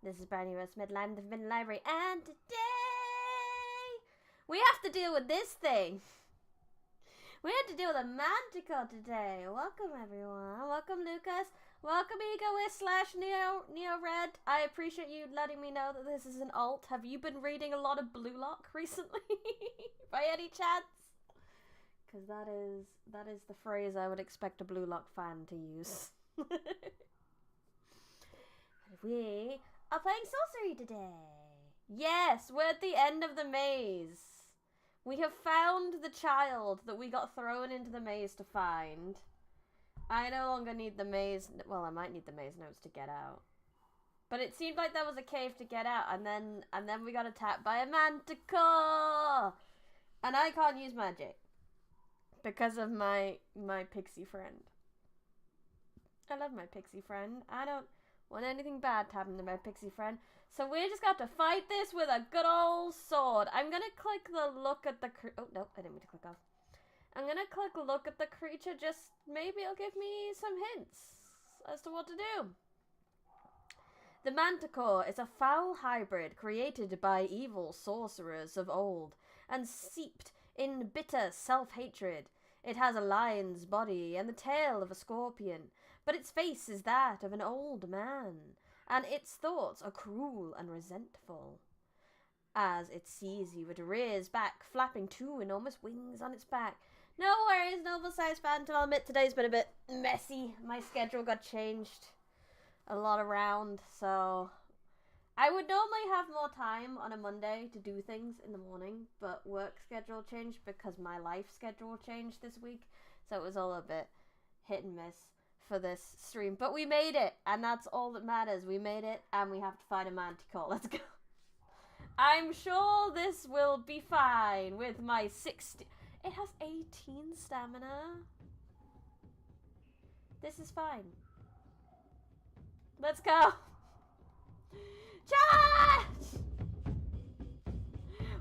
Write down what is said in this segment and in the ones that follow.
This is Brand New West Midland, the Forbidden Library, and today we have to deal with this thing. We have to deal with a manticore today. Welcome, everyone. Welcome, Lucas. Welcome, Egoist / Neo Red. I appreciate you letting me know that this is an alt. Have you been reading a lot of Blue Lock recently, by any chance? Because that is the phrase I would expect a Blue Lock fan to use. We are playing Sorcery today. Yes, we're at the end of the maze. We have found the child that we got thrown into the maze to find. I no longer need the maze. Well, I might need the maze notes to get out. But it seemed like there was a cave to get out, and then we got attacked by a manticore. And I can't use magic because of my pixie friend. I love my pixie friend. I don't want anything bad to happen to my pixie friend. So we just got to fight this with a good old sword. I'm going to click the look at the... Oh, no, I didn't mean to click off. I'm going to click look at the creature. Just maybe it'll give me some hints as to what to do. The manticore is a foul hybrid created by evil sorcerers of old and steeped in bitter self-hatred. It has a lion's body and the tail of a scorpion, but its face is that of an old man, and its thoughts are cruel and resentful. As it sees you, it rears back, flapping two enormous wings on its back. No worries, novel-sized phantom. I'll admit today's been a bit messy. My schedule got changed a lot around, so I would normally have more time on a Monday to do things in the morning, but work schedule changed because my life schedule changed this week, so it was all a bit hit and miss for this stream. But we made it, and that's all that matters. We made it, and we have to find a manticore. Let's go. I'm sure this will be fine with my 60... It has 18 stamina. This is fine. Let's go. Charge!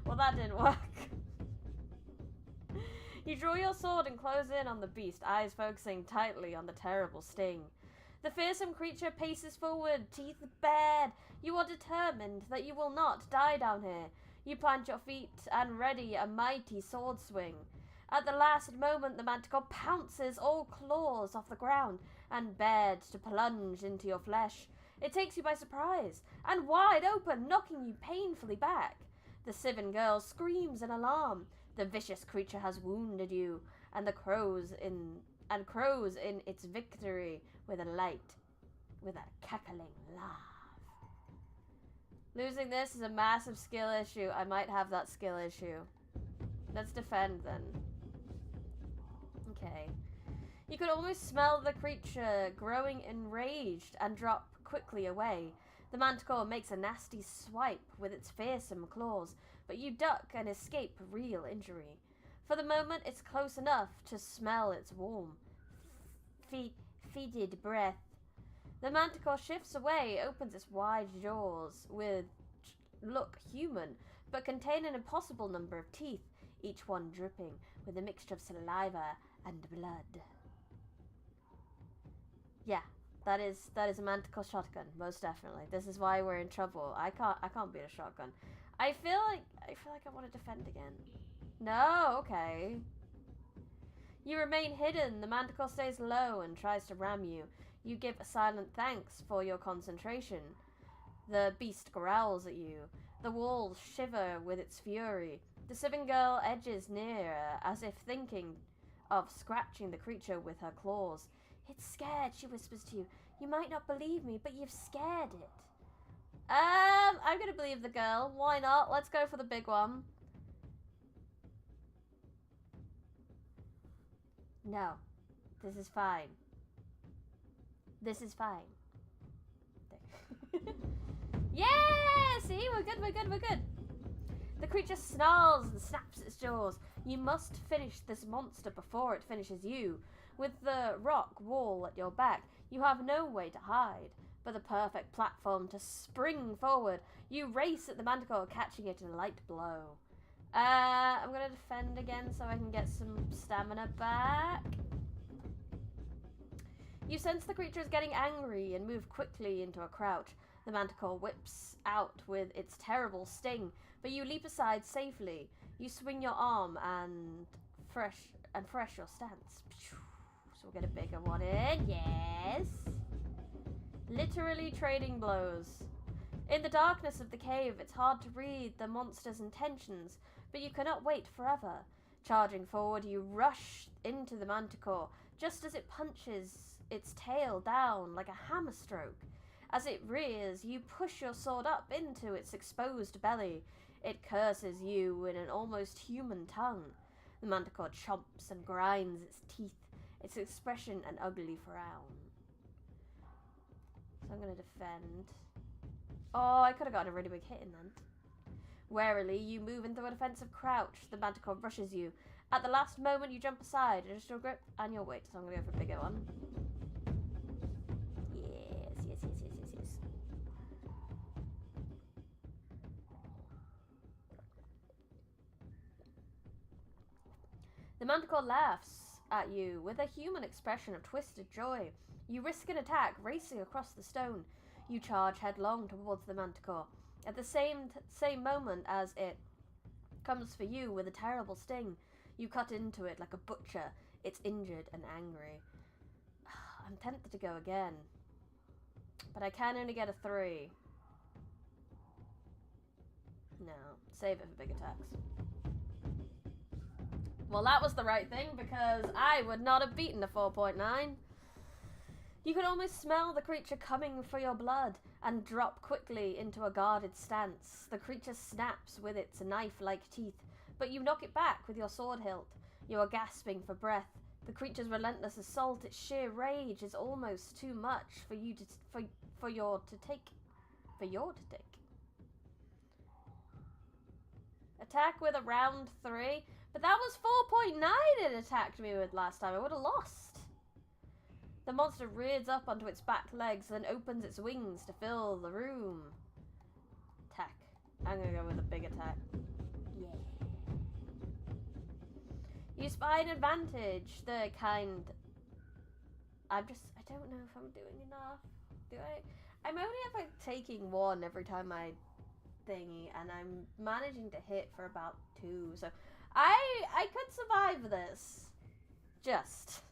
Well, that didn't work. You draw your sword and close in on the beast, eyes focusing tightly on the terrible sting. The fearsome creature paces forward, teeth bared. You are determined that you will not die down here. You plant your feet and ready a mighty sword swing. At the last moment, the manticore pounces all claws off the ground and bared to plunge into your flesh. It takes you by surprise, and wide open, knocking you painfully back. The Sivan girl screams in alarm. The vicious creature has wounded you, and crows in its victory with a cackling laugh. Losing this is a massive skill issue. I might have that skill issue. Let's defend then. Okay. You could almost smell the creature growing enraged and drop quickly away. The manticore makes a nasty swipe with its fearsome claws, but you duck and escape real injury. For the moment, it's close enough to smell its warm, fetid breath. The manticore shifts away, opens its wide jaws, which look human, but contain an impossible number of teeth, each one dripping with a mixture of saliva and blood. Yeah, that is a manticore shotgun, most definitely. This is why we're in trouble. I can't beat a shotgun. I feel like I want to defend again. No, okay. You remain hidden. The manticore stays low and tries to ram you. You give a silent thanks for your concentration. The beast growls at you. The walls shiver with its fury. The Sivan girl edges nearer, as if thinking of scratching the creature with her claws. It's scared, she whispers to you. You might not believe me, but you've scared it. I'm gonna believe the girl. Why not? Let's go for the big one. No. This is fine. This is fine. Yeah! See? We're good. The creature snarls and snaps its jaws. You must finish this monster before it finishes you. With the rock wall at your back, you have no way to hide, but the perfect platform to spring forward. You race at the manticore, catching it in a light blow. I'm going to defend again so I can get some stamina back. You sense the creature is getting angry and move quickly into a crouch. The manticore whips out with its terrible sting, but you leap aside safely. You swing your arm and fresh your stance. So we'll get a bigger one in. Yes. Literally trading blows. In the darkness of the cave, it's hard to read the monster's intentions, but you cannot wait forever. Charging forward, you rush into the manticore just as it punches its tail down like a hammer stroke. As it rears, you push your sword up into its exposed belly. It curses you in an almost human tongue. The manticore chomps and grinds its teeth, its expression an ugly frown. So I'm going to defend. Oh, I could have gotten a really big hit in then. Warily, you move into a defensive crouch. The manticore rushes you. At the last moment, you jump aside, adjust your grip and your weight. So I'm going to go for a bigger one. Yes. The manticore laughs at you with a human expression of twisted joy. You risk an attack, racing across the stone. You charge headlong towards the manticore. At the same moment as it comes for you with a terrible sting, you cut into it like a butcher. It's injured and angry. I'm tempted to go again, but I can only get a 3. No, save it for big attacks. Well, that was the right thing, because I would not have beaten a 4.9. You could almost smell the creature coming for your blood and drop quickly into a guarded stance. The creature snaps with its knife-like teeth, but you knock it back with your sword hilt. You are gasping for breath. The creature's relentless assault, its sheer rage, is almost too much for you to take. Attack with a round 3, but that was 4.9 it attacked me with last time. I would have lost. The monster rears up onto its back legs, then opens its wings to fill the room. Attack. I'm gonna go with a big attack. Yeah. You spy an advantage, the kind... I don't know if I'm doing enough. Do I? I'm only ever taking 1 every time I thingy, and I'm managing to hit for about 2, so I could survive this. Just.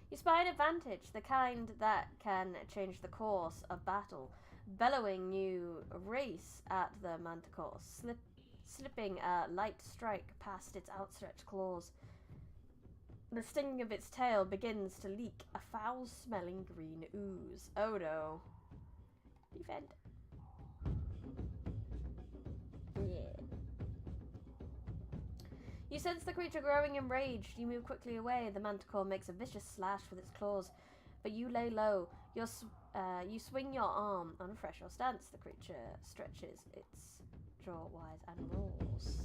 You spy an advantage, the kind that can change the course of battle. Bellowing, you race at the manticore, slipping a light strike past its outstretched claws. The sting of its tail begins to leak a foul-smelling green ooze. Oh no. Defend. Yeah. You sense the creature growing enraged. You move quickly away. The manticore makes a vicious slash with its claws, but you lay low. You swing your arm, unfresh your stance. The creature stretches its jaw wide and roars.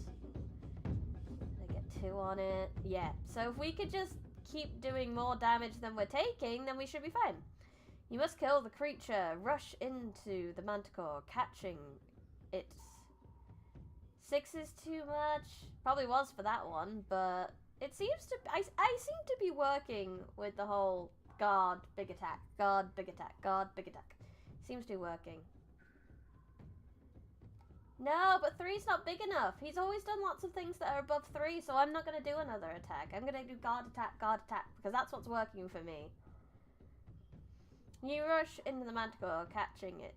I get 2 on it. Yeah, so if we could just keep doing more damage than we're taking, then we should be fine. You must kill the creature. Rush into the manticore, catching its... 6 is too much. Probably was for that one, but it seems to... I seem to be working with the whole guard, big attack, guard, big attack, guard, big attack. Seems to be working. No, but 3's not big enough. He's always done lots of things that are above 3, so I'm not going to do another attack. I'm going to do guard, attack, because that's what's working for me. You rush into the manticore, catching it.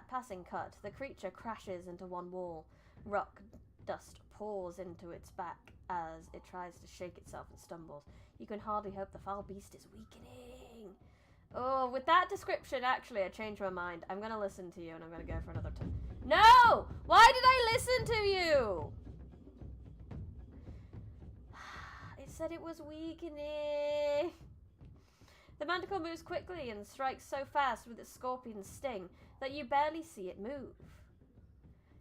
Passing cut. The creature crashes into one wall. Rock dust pours into its back as it tries to shake itself and stumbles. You can hardly hope the foul beast is weakening. Oh, with that description, actually, I changed my mind. I'm going to listen to you, and I'm going to go for another turn. No! Why did I listen to you? It said it was weakening. The manticore moves quickly and strikes so fast with its scorpion sting that you barely see it move.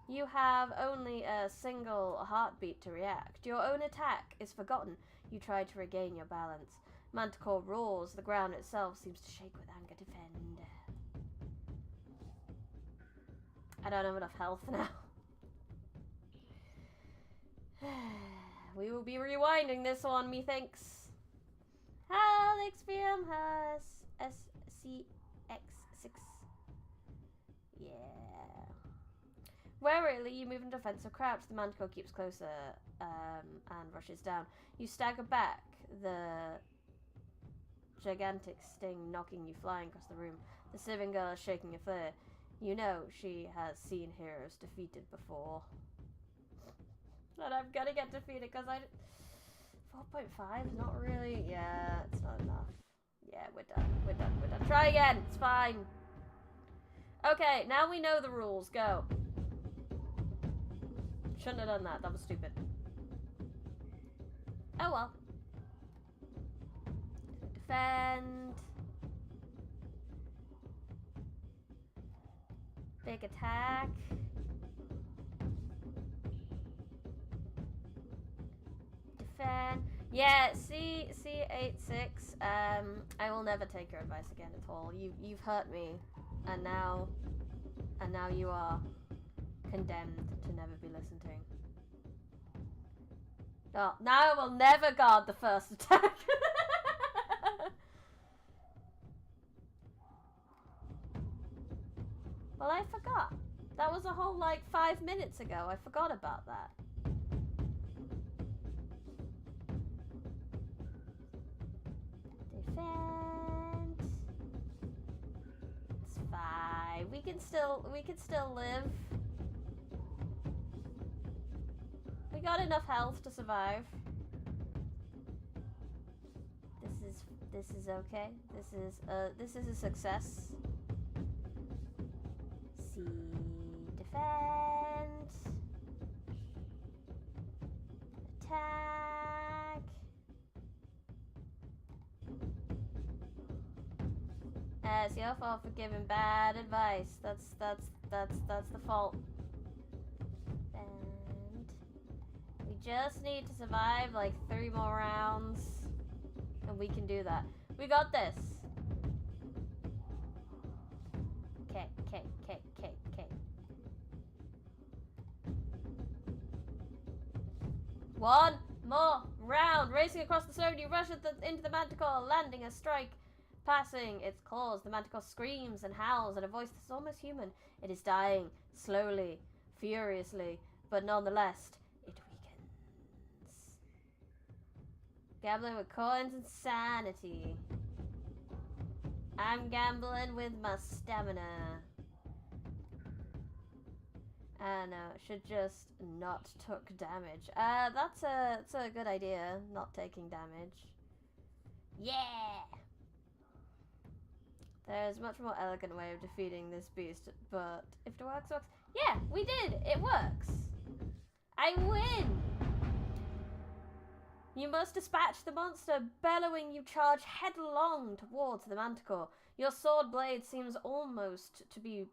You have only a single heartbeat to react. Your own attack is forgotten. You try to regain your balance. Manticore roars. The ground itself seems to shake with anger. Defend. I don't have enough health now. We will be rewinding this one, methinks. Alex VM has SCX 6. Yeah. Warily, you move into offensive crouch. The manticore keeps closer and rushes down. You stagger back, the gigantic sting knocking you flying across the room. The Sivin girl is shaking a flare. You know she has seen heroes defeated before. And I'm gonna get defeated because 4.5 is not really... Yeah, it's not enough. Yeah, we're done. We're done. We're done. Try again. It's fine. Okay, now we know the rules. Go. Shouldn't have done that. That was stupid. Oh well. Defend. Big attack. Defend. Yeah, C86. I will never take your advice again at all. You've hurt me, and now you are condemned to never be listened to. Oh, now I will never guard the first attack. Well, I forgot. That was a whole, like, 5 minutes ago. I forgot about that. Defend. It's fine. We can still live. We got enough health to survive. This is okay. This is a success. C, defend. Attack. It's your fault for giving bad advice. That's the fault. And we just need to survive like 3 more rounds, and we can do that. We got this. Okay. One more round. Racing across the stone, you rush into the manticore, landing a strike. Passing its claws, the manticore screams and howls in a voice that's almost human. It is dying, slowly, furiously, but nonetheless, it weakens. Gambling with coins and sanity. I'm gambling with my stamina. And should just not took damage. That's a good idea, not taking damage. Yeah! There's a much more elegant way of defeating this beast, but if it works, works. Yeah, we did! It works! I win! You must dispatch the monster. Bellowing, you charge headlong towards the manticore. Your sword blade seems almost to be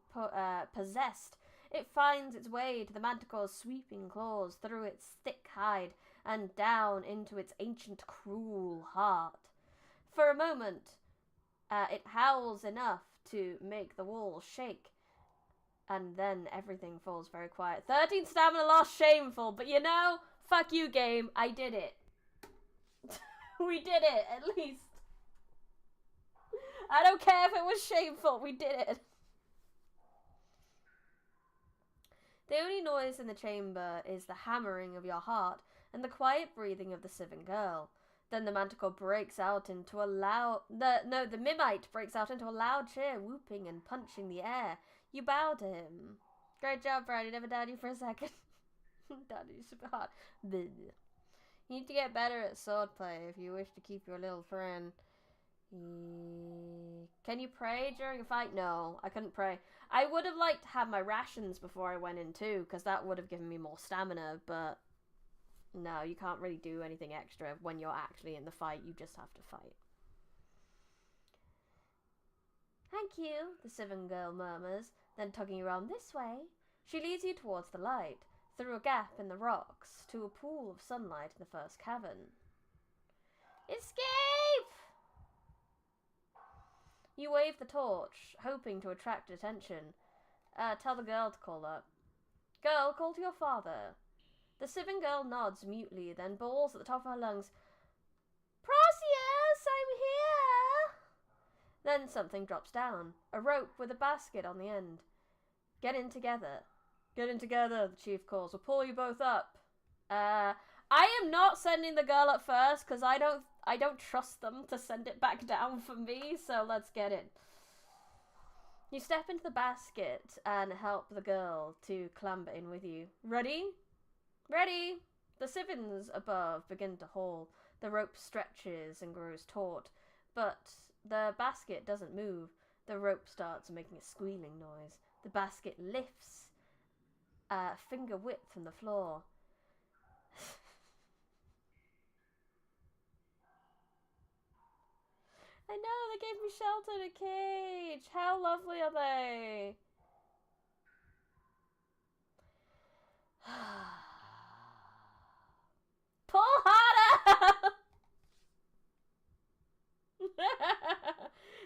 possessed. It finds its way to the manticore's sweeping claws, through its thick hide, and down into its ancient, cruel heart. For a moment, it howls enough to make the walls shake, and then everything falls very quiet. 13 stamina loss, shameful, but you know, fuck you, game, I did it. We did it, at least. I don't care if it was shameful, we did it. The only noise in the chamber is the hammering of your heart and the quiet breathing of the Sivin girl. Then the manticore breaks out into a loud... the Mimite breaks out into a loud cheer, whooping and punching the air. You bow to him. Great job, Brad. You never doubted you for a second. Doubted you super hard. You need to get better at swordplay if you wish to keep your little friend. Can you pray during a fight? No, I couldn't pray. I would have liked to have my rations before I went in too, because that would have given me more stamina, but... No, you can't really do anything extra when you're actually in the fight. You just have to fight. Thank you, the Sivin girl murmurs, then tugging you around this way. She leads you towards the light, through a gap in the rocks, to a pool of sunlight in the first cavern. Escape! You wave the torch, hoping to attract attention. Tell the girl to call up. Girl, call to your father. The Sivin girl nods mutely, then bawls at the top of her lungs. Procius, I'm here! Then something drops down. A rope with a basket on the end. Get in together. Get in together, the chief calls. We'll pull you both up. I am not sending the girl up first because I don't trust them to send it back down for me, so let's get in. You step into the basket and help the girl to clamber in with you. Ready? Ready! The sivins above begin to haul. The rope stretches and grows taut, but the basket doesn't move. The rope starts making a squealing noise. The basket lifts a finger width from the floor. I know, they gave me shelter in a cage. How lovely are they? Pull harder!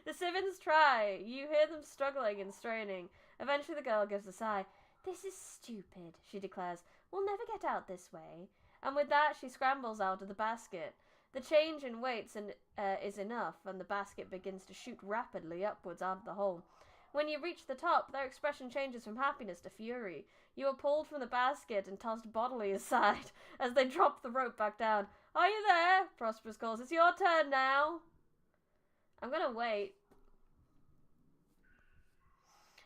The sivins try. You hear them struggling and straining. Eventually the girl gives a sigh. This is stupid, she declares. We'll never get out this way. And with that, she scrambles out of the basket. The change in weights is enough, and the basket begins to shoot rapidly upwards out of the hole. When you reach the top, their expression changes from happiness to fury. You are pulled from the basket and tossed bodily aside as they drop the rope back down. Are you there? Prosperous calls. It's your turn now. I'm gonna wait.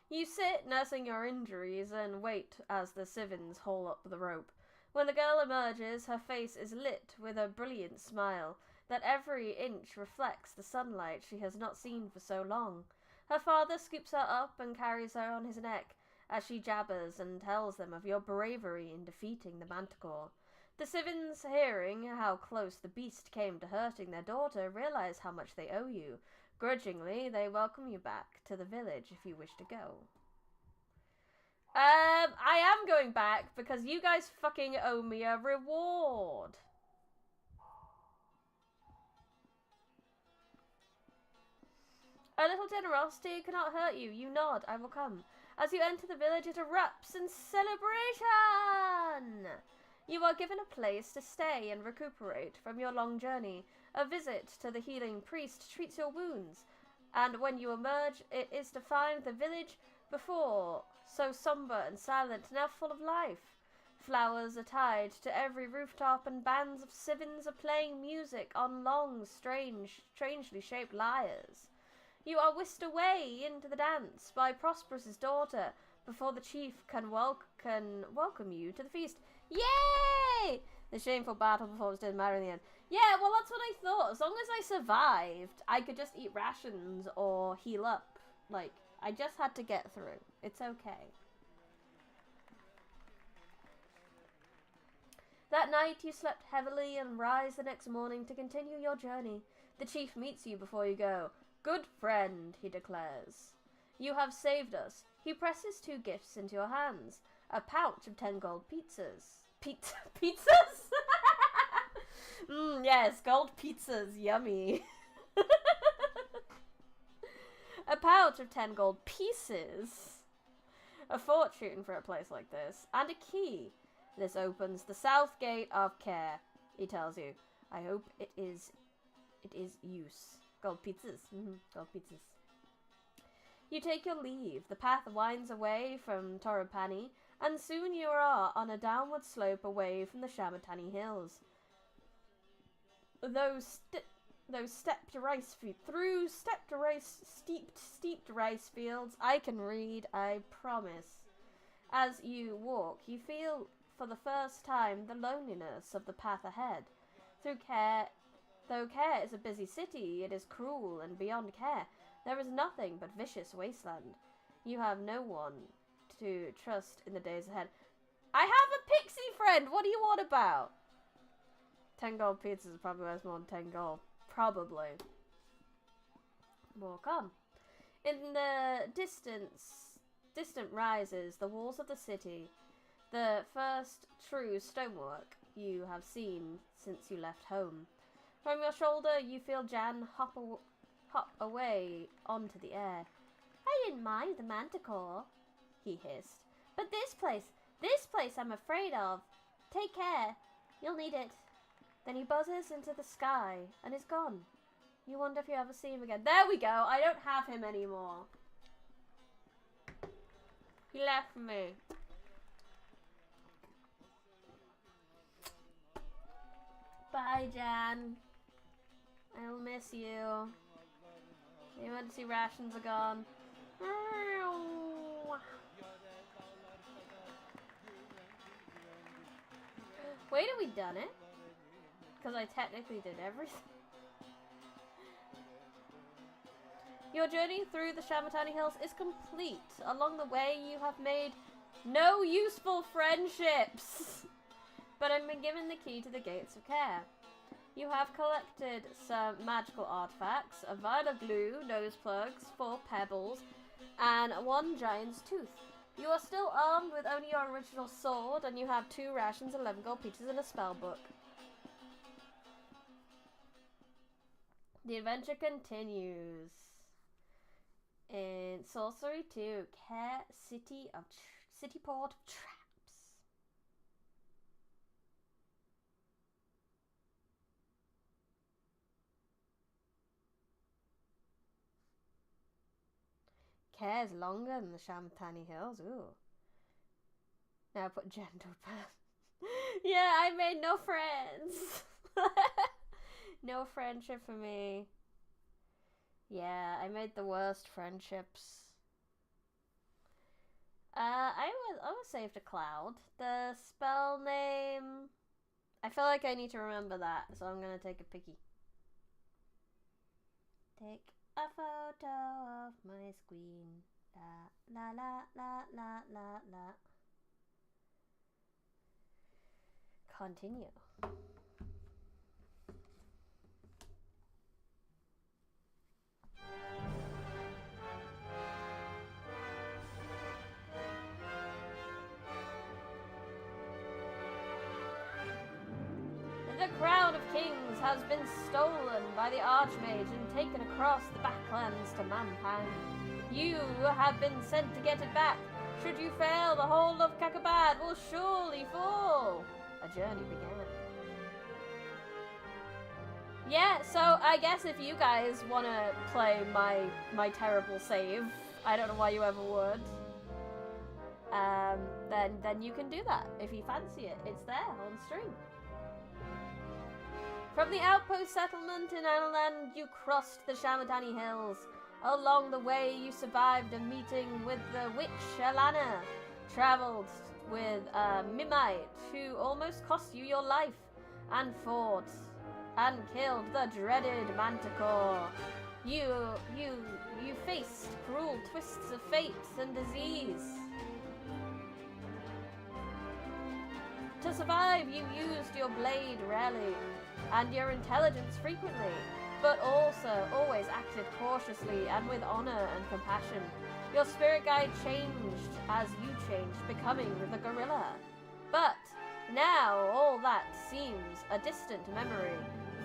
You sit, nursing your injuries, and wait as the sivins haul up the rope. When the girl emerges, her face is lit with a brilliant smile that every inch reflects the sunlight she has not seen for so long. Her father scoops her up and carries her on his neck as she jabbers and tells them of your bravery in defeating the manticore. The sivins, hearing how close the beast came to hurting their daughter, realize how much they owe you. Grudgingly, they welcome you back to the village if you wish to go. I am going back because you guys fucking owe me a reward. A little generosity cannot hurt you. You nod. I will come. As you enter the village, it erupts in celebration. You are given a place to stay and recuperate from your long journey. A visit to the healing priest treats your wounds, and when you emerge, it is to find the village before so somber and silent, now full of life. Flowers are tied to every rooftop, and bands of sivins are playing music on long, strangely shaped lyres. You are whisked away into the dance by Prosperous's daughter before the chief can welcome you to the feast. Yay! The shameful battle performance didn't matter in the end. Yeah, well, that's what I thought. As long as I survived, I could just eat rations or heal up. Like, I just had to get through. It's okay. That night you slept heavily and rise the next morning to continue your journey. The chief meets you before you go. Good friend, he declares. You have saved us. He presses 2 gifts into your hands. A pouch of 10 gold pizzas. Pizzas? Yes, gold pizzas. Yummy. A pouch of 10 gold pieces. A fortune for a place like this. And a key. This opens the south gate of Care, he tells you. I hope it is use. Gold pizzas. Gold pizzas. You take your leave. The path winds away from Torapani, and soon you are on a downward slope away from the Shamatani hills. Steeped rice fields, I can read, I promise. As you walk, you feel for the first time the loneliness of the path ahead. Though Care is a busy city, it is cruel and beyond care. There is nothing but vicious wasteland. You have no one to trust in the days ahead. I have a pixie friend! What do you want about? 10 gold pizzas is probably worth more than 10 gold. Probably. More come. In the distant rises the walls of the city, the first true stonework you have seen since you left home. From your shoulder you feel Jan hop away onto the air. I didn't mind the manticore, he hissed. But this place I'm afraid of. Take care. You'll need it. Then he buzzes into the sky and is gone. You wonder if you ever see him again. There we go. I don't have him anymore. He left me. Bye, Jan. I'll miss you. The emergency rations are gone. Wait, have we done it? Because I technically did everything. Your journey through the Shamatani Hills is complete. Along the way, you have made no useful friendships. But I've been given the key to the Gates of Care. You have collected some magical artifacts, a vial of glue, nose plugs, 4 pebbles, and 1 giant's tooth. You are still armed with only your original sword, and you have 2 rations, 11 gold pieces, and a spell book. The adventure continues. In Sorcery 2, Care City Port of Traps. Care is longer than the Shamatani Hills. Ooh. Now put gentle person. Yeah, I made no friends. No friendship for me. Yeah, I made the worst friendships. I was saved a cloud. The spell name, I feel like I need to remember that, so I'm gonna take a picky. Take a photo of my screen. La la la la la la la. Continue. The crown of kings has been stolen by the Archmage and taken across the backlands to Manpang. You have been sent to get it back. Should you fail, the whole of Kakabad will surely fall. A journey began. Yeah, so I guess if you guys want to play my terrible save, I don't know why you ever would, then you can do that if you fancy it. It's there on stream. From the outpost settlement in Analand, you crossed the Shamatani Hills. Along the way, you survived a meeting with the witch Alana, traveled with Mimite, who almost cost you your life, and fought and killed the dreaded Manticore. You faced cruel twists of fate and disease. To survive, you used your blade rarely, and your intelligence frequently, but also always acted cautiously and with honor and compassion. Your spirit guide changed as you changed, becoming the gorilla. But now all that seems a distant memory,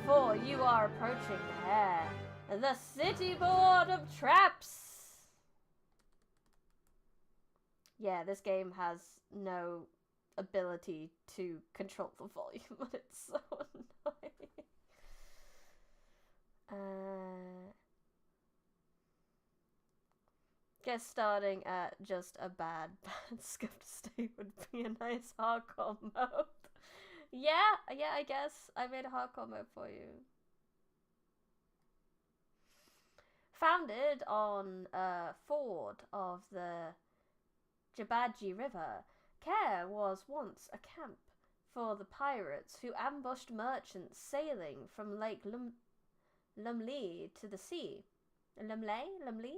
for you are approaching Care, the city board of traps. Yeah, this game has no ability to control the volume, but it's so annoying. Guess starting at just a bad scuff state would be a nice hardcore mode. Yeah, I guess I made a hardcore mode for you. Founded on a ford of the Jabaji River, Care was once a camp for the pirates who ambushed merchants sailing from Lake Lumley to the sea. Lumley?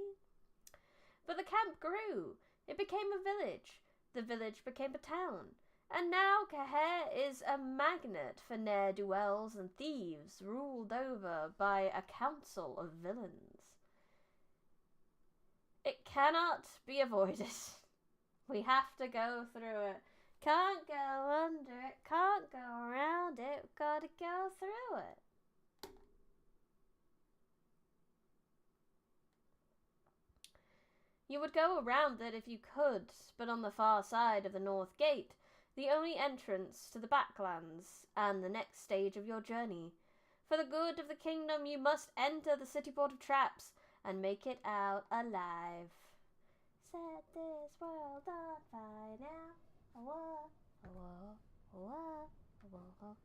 But the camp grew. It became a village. The village became a town. And now Caher is a magnet for ne'er-do-wells and thieves, ruled over by a council of villains. It cannot be avoided. We have to go through it. Can't go under it, can't go around it, gotta go through it. You would go around it if you could, but on the far side of the North Gate, the only entrance to the Backlands and the next stage of your journey. For the good of the kingdom, you must enter the city port of traps and make it out alive. Set this world on fire now. Whoa, whoa, whoa, whoa.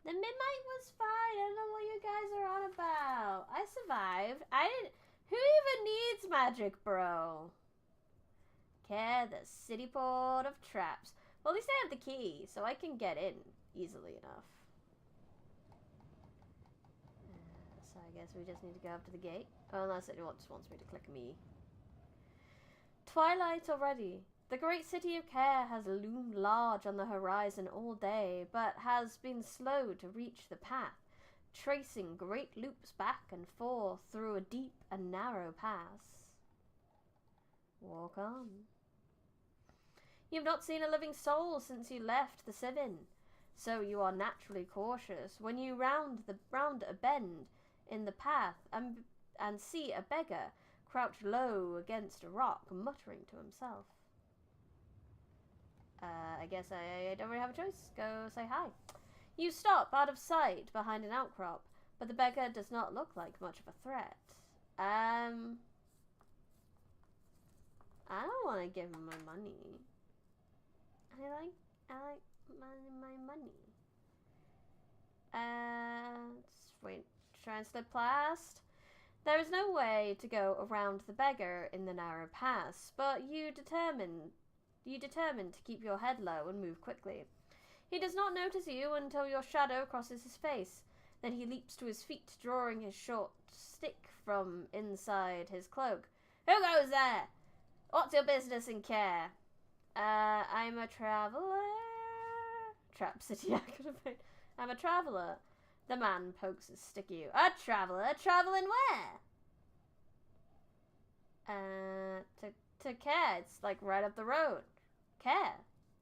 The midnight was fine. I don't know what you guys are on about. I survived. I didn't. Who even needs magic, bro? Okay, the city port of traps. Well, at least I have the key, so I can get in easily enough. So I guess we just need to go up to the gate. Oh, unless it just wants me to click me. Twilight already. The great city of Care has loomed large on the horizon all day, but has been slow to reach the path, tracing great loops back and forth through a deep and narrow pass. Walk on. You've not seen a living soul since you left the Civin, so you are naturally cautious when you round a bend in the path and see a beggar crouched low against a rock, muttering to himself. I guess I don't really have a choice. Go say hi. You stop out of sight behind an outcrop, but the beggar does not look like much of a threat. I don't want to give him my money. I like my money. Wait, try and slip past. There is no way to go around the beggar in the narrow pass, but you determine to keep your head low and move quickly. He does not notice you until your shadow crosses his face. Then he leaps to his feet, drawing his short stick from inside his cloak. Who goes there? What's your business in Care? I'm a traveller. Trap City activate. I'm a traveller. The man pokes his stick at you. A traveller? Travelling where? To Care. It's like right up the road. Care?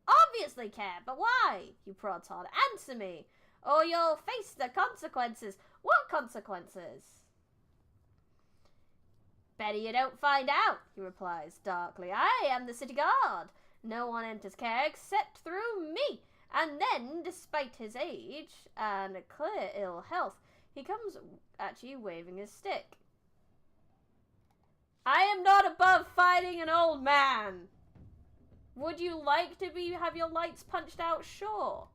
Obviously Care, but why? You prods hard. Answer me, or you'll face the consequences. What consequences? Better you don't find out, he replies darkly. I am the city guard. No one enters Care except through me. And then, despite his age and clear ill health, he comes at you waving his stick. I am not above fighting an old man. Would you like to have your lights punched out? Sure.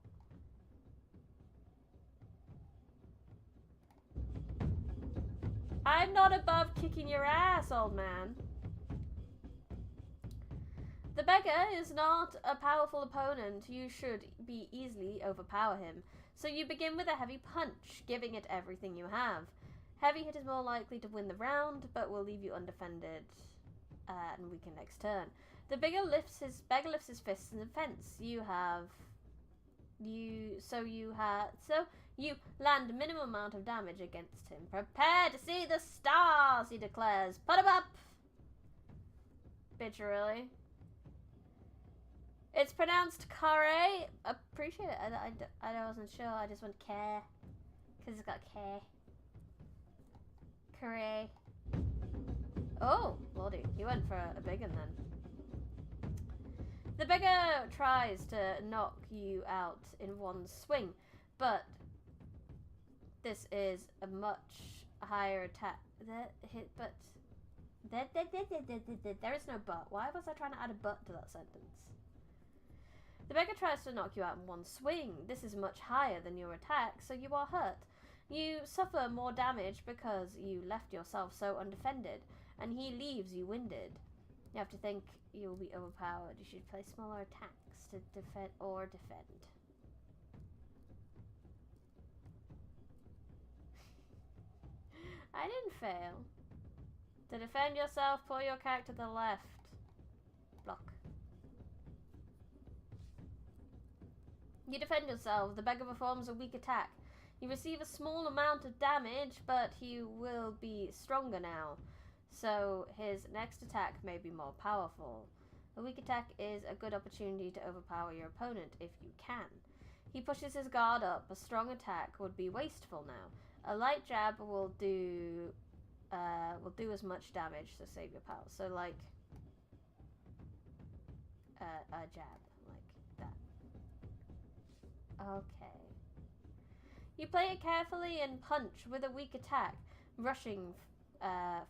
I'm not above kicking your ass, old man. The beggar is not a powerful opponent. You should be easily overpower him. So you begin with a heavy punch, giving it everything you have. Heavy hit is more likely to win the round, but will leave you undefended and weaken next turn. The beggar lifts his fists in defense. You land a minimum amount of damage against him. Prepare to see the stars, he declares. Put 'em up. Bitch, really? It's pronounced carre. Appreciate it. I wasn't sure. I just went care. Because it's got care. Carre. Oh, lordy. He went for a big one then. The beggar tries to knock you out in one swing, but this is a much higher attack. There is no but. Why was I trying to add a but to that sentence? The beggar tries to knock you out in one swing. This is much higher than your attack, so you are hurt. You suffer more damage because you left yourself so undefended, and he leaves you winded. You have to think you will be overpowered. You should play smaller attacks to defend. I didn't fail. To defend yourself, pull your character to the left. Block. You defend yourself. The beggar performs a weak attack. You receive a small amount of damage, but he will be stronger now, so his next attack may be more powerful. A weak attack is a good opportunity to overpower your opponent if you can. He pushes his guard up. A strong attack would be wasteful now. A light jab will do as much damage, so save your power. So like a jab like that. Okay. You play it carefully and punch with a weak attack, rushing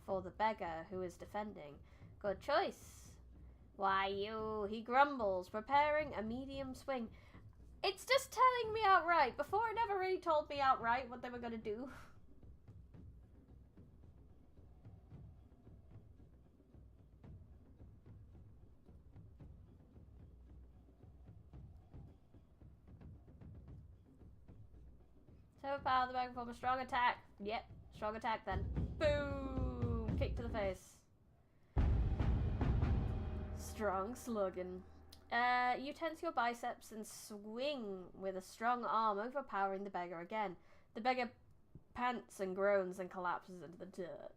for the beggar who is defending. Good choice. Why you? He grumbles, preparing a medium swing. It's just telling me outright. Before, it never really told me outright what they were going to do. So power the beggar form a strong attack. Yep, strong attack then. Boom! Kick to the face. Strong slugging. You tense your biceps and swing with a strong arm, overpowering the beggar again. The beggar pants and groans and collapses into the dirt.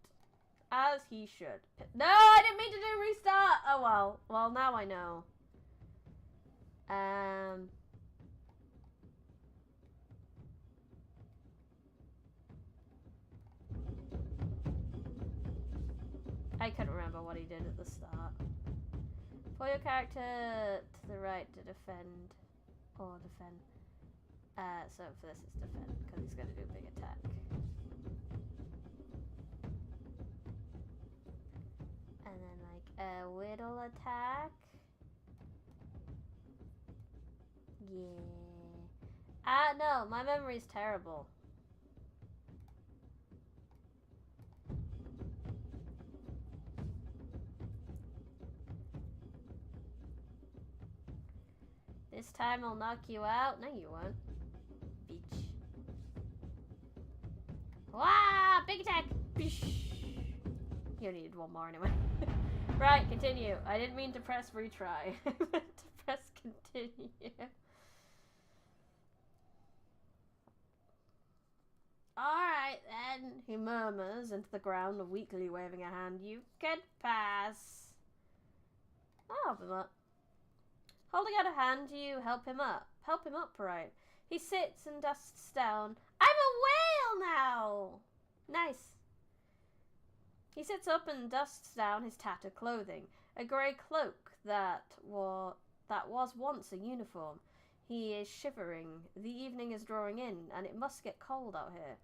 As he should. No, I didn't mean to do restart! Oh well. Well, now I know. I couldn't remember what he did at the start. For your character to the right to defend or defend. So for this it's defend because he's going to do a big attack. And then like a whittle attack. Yeah. No, my memory's terrible. This time I'll knock you out. No, you won't. Bitch. Wah! Big attack! You needed one more anyway. Right, continue. I didn't mean to press retry. I meant to press continue. Alright then, he murmurs into the ground, weakly waving a hand. You can pass. I'll help him up. Holding out a hand, you help him up. Help him up, right? He sits and dusts down. I'm a whale now! Nice. He sits up and dusts down his tattered clothing. A grey cloak that was once a uniform. He is shivering. The evening is drawing in, and it must get cold out here.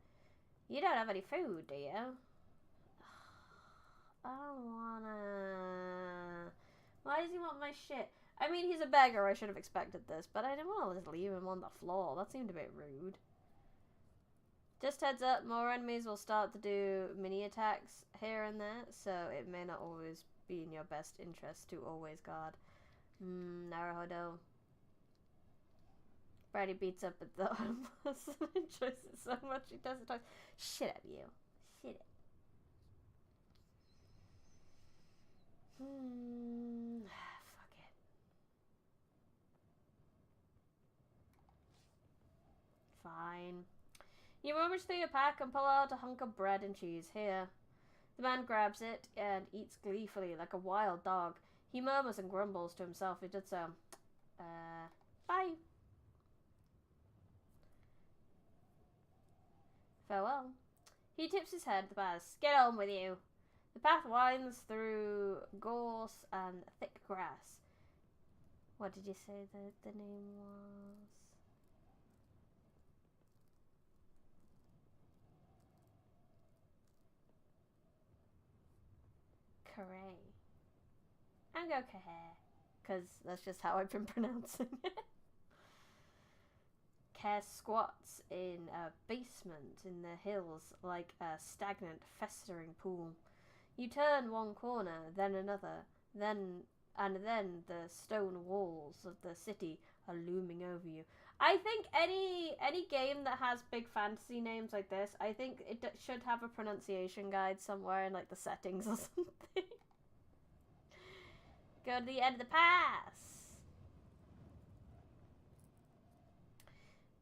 You don't have any food, do you? I don't wanna... Why does he want my shit? I mean, he's a beggar, I should have expected this, but I didn't want to just leave him on the floor. That seemed a bit rude. Just heads up, more enemies will start to do mini attacks here and there, so it may not always be in your best interest to always guard. Naruhodo. Brady beats up at the homeless and enjoys it so much he does it twice. Shit at you. Shit at Fuck it. Fine. You rummage through your pack and pull out a hunk of bread and cheese. Here. The man grabs it and eats gleefully like a wild dog. He murmurs and grumbles to himself. He did so. Bye. Farewell. He tips his head at the bars. Get on with you. The path winds through gorse and thick grass. What did you say the name was? Caray. I'm going Cahay, because that's just how I've been pronouncing it. Care squats in a basement in the hills like a stagnant, festering pool. You turn one corner, then another, then the stone walls of the city are looming over you. I think any game that has big fantasy names like this, I think it should have a pronunciation guide somewhere in like the settings or something. Go to the end of the pass.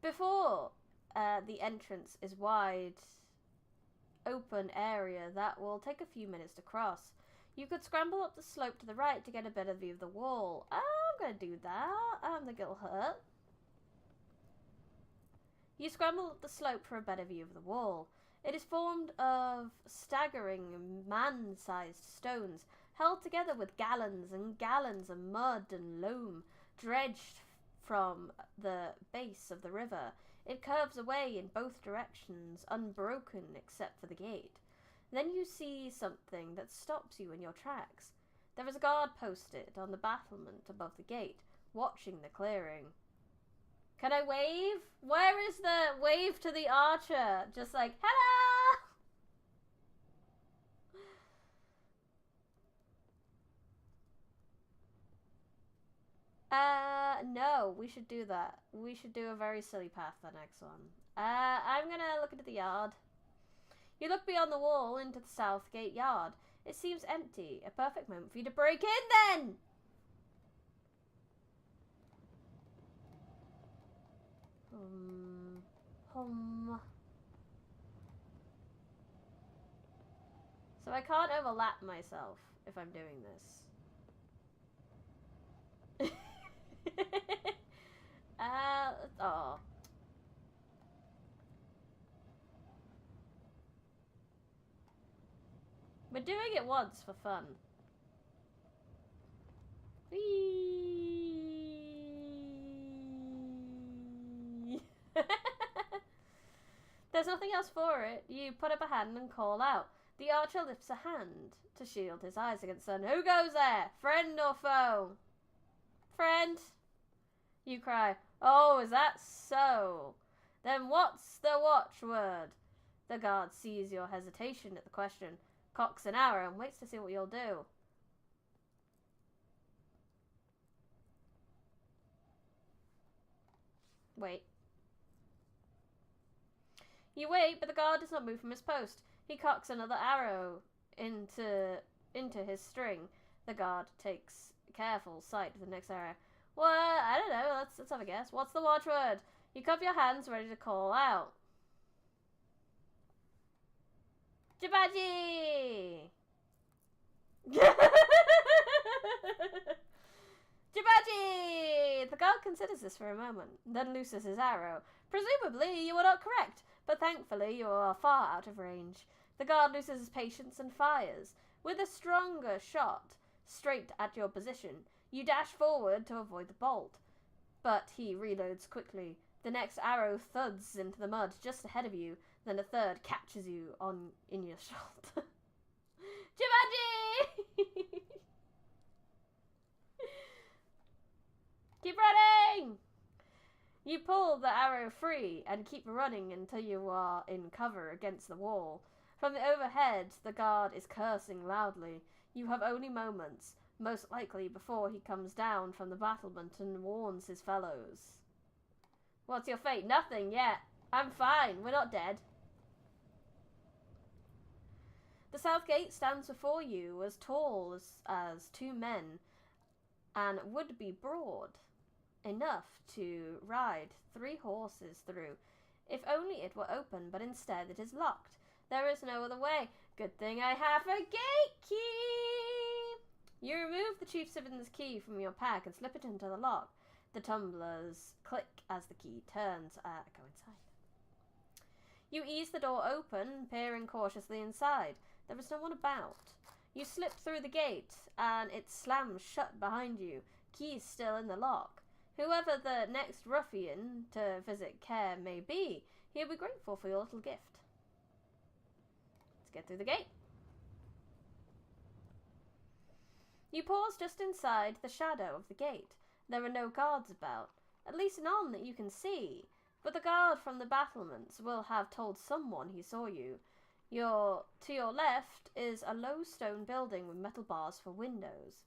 Before the entrance is wide open area that will take a few minutes to cross. You could scramble up the slope to the right to get a better view of the wall. I'm gonna do that. I don't think it'll hurt. You scramble up the slope for a better view of the wall. It is formed of staggering man-sized stones held together with gallons and gallons of mud and loam dredged from the base of the river. It curves away in both directions, unbroken except for the gate. Then you see something that stops you in your tracks. There is a guard posted on the battlement above the gate, watching the clearing. Can I wave? Where is the wave to the archer? Just like, hello! No, we should do that. We should do a very silly path the next one. I'm gonna look into the yard. You look beyond the wall into the south gate yard. It seems empty. A perfect moment for you to break in then! So I can't overlap myself if I'm doing this. Oh. We're doing it once for fun. There's nothing else for it. You put up a hand and call out. The archer lifts a hand to shield his eyes against the sun. Who goes there? Friend or foe? Friend. You cry. Oh, is that so? Then what's the watchword? The guard sees your hesitation at the question, cocks an arrow, and waits to see what you'll do. Wait. You wait, but the guard does not move from his post. He cocks another arrow into his string. The guard takes careful sight of the next arrow. Well, I don't know. Let's have a guess. What's the watchword? You cup your hands ready to call out. Jibaji! Jibaji! The guard considers this for a moment, then looses his arrow. Presumably, you are not correct, but thankfully you are far out of range. The guard loses his patience and fires. With a stronger shot, straight at your position, you dash forward to avoid the bolt. But he reloads quickly. The next arrow thuds into the mud just ahead of you, then a third catches you in your shoulder. Jibaji! Keep running! You pull the arrow free and keep running until you are in cover against the wall. From the overhead, the guard is cursing loudly. You have only moments, most likely before he comes down from the battlement and warns his fellows. What's your fate? Nothing yet. I'm fine. We're not dead. The south gate stands before you, as tall as two men, and would be broad enough to ride 3 horses through, if only it were open, but instead it is locked. There is no other way. Good thing I have a gate key! You remove the chief citizen's key from your pack and slip it into the lock. The tumblers click as the key turns. Go inside. You ease the door open, peering cautiously inside. There is no one about. You slip through the gate, and it slams shut behind you, keys still in the lock. Whoever the next ruffian to visit Care may be, he'll be grateful for your little gift. Let's get through the gate. You pause just inside the shadow of the gate. There are no guards about, at least none that you can see, but the guard from the battlements will have told someone he saw you. To your left is a low stone building with metal bars for windows.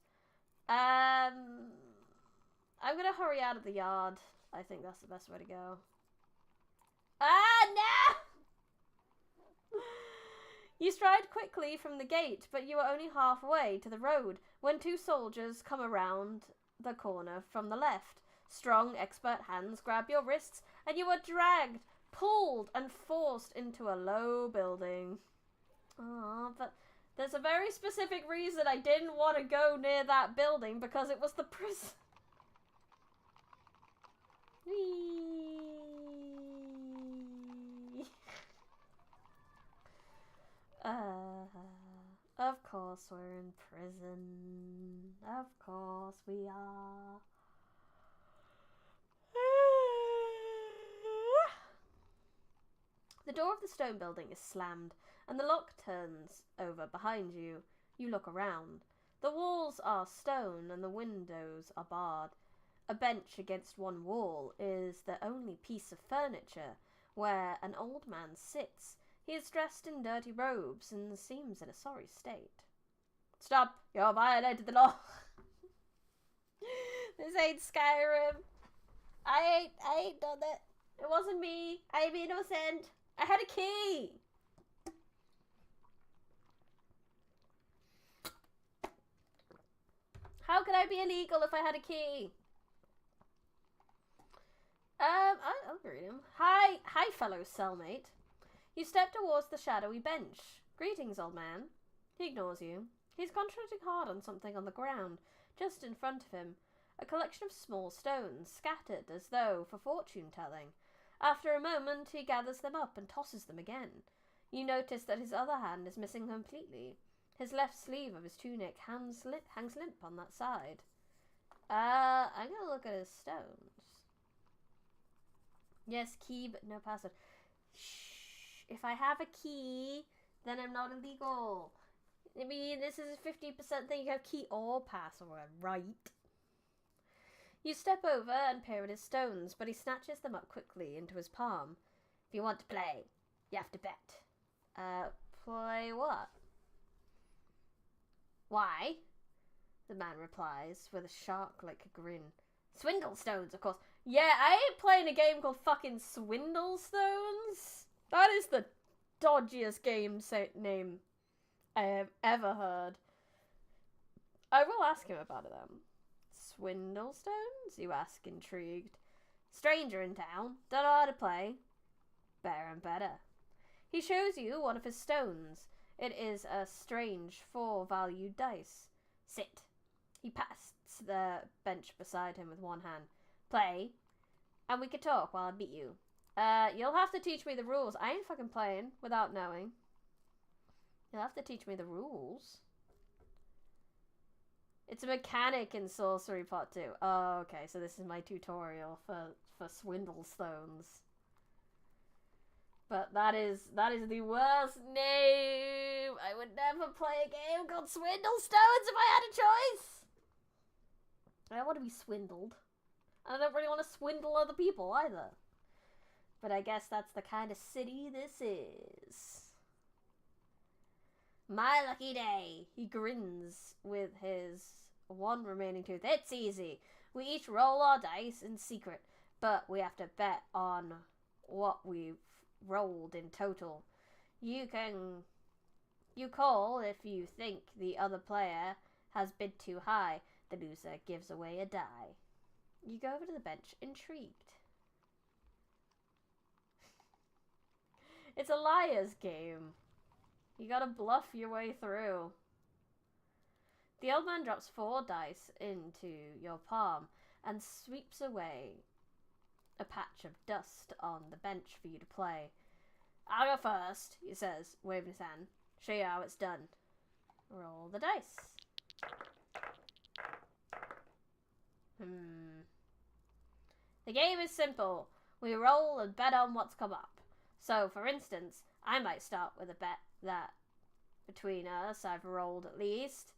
I'm gonna hurry out of the yard. I think that's the best way to go. Ah, no! You stride quickly from the gate, but you are only halfway to the road when 2 soldiers come around the corner from the left. Strong, expert hands grab your wrists, and you are dragged, pulled, and forced into a low building. Ah, but there's a very specific reason I didn't want to go near that building, because it was the prison. Whee! Of course we're in prison. Of course we are. The door of the stone building is slammed, and the lock turns over behind you. You look around. The walls are stone, and the windows are barred. A bench against one wall is the only piece of furniture where an old man sits. He is dressed in dirty robes and seems in a sorry state. Stop! You violated the law! This ain't Skyrim. I ain't done it. It wasn't me. I'm innocent. I had a key. How could I be illegal if I had a key? I'll read him. Hi, fellow cellmate. You step towards the shadowy bench. Greetings, old man. He ignores you. He's concentrating hard on something on the ground, just in front of him. A collection of small stones, scattered as though for fortune-telling. After a moment, he gathers them up and tosses them again. You notice that his other hand is missing completely. His left sleeve of his tunic hangs limp on that side. I'm gonna look at his stones. Yes, key, but no password. Shh. If I have a key, then I'm not illegal. I mean, this is a 50% thing. You have key or password, right? You step over and peer at his stones, but he snatches them up quickly into his palm. If you want to play, you have to bet. Play what? Why? The man replies with a shark-like grin. Swindle stones, of course. Yeah, I ain't playing a game called fucking Swindle Stones. That is the dodgiest game name I have ever heard. I will ask him about it then. Swindle stones? You ask, intrigued. Stranger in town. Don't know how to play. Better and better. He shows you one of his stones. It is a strange 4-valued dice. Sit. He pats the bench beside him with one hand. Play. And we can talk while I beat you. You'll have to teach me the rules. I ain't fucking playing without knowing. You'll have to teach me the rules. It's a mechanic in Sorcery Part 2. Oh, okay, so this is my tutorial for Swindle Stones. But that is the worst name. I would never play a game called Swindle Stones if I had a choice. I don't want to be swindled. I don't really want to swindle other people either. But I guess that's the kind of city this is. My lucky day. He grins with his one remaining tooth. It's easy. We each roll our dice in secret, but we have to bet on what we've rolled in total. You call if you think the other player has bid too high. The loser gives away a die. You go over to the bench, intrigued. It's a liar's game. You gotta bluff your way through. The old man drops 4 dice into your palm and sweeps away a patch of dust on the bench for you to play. I'll go first, he says, waving his hand. Show you how it's done. Roll the dice. The game is simple. We roll and bet on what's come up. So, for instance, I might start with a bet that between us I've rolled at least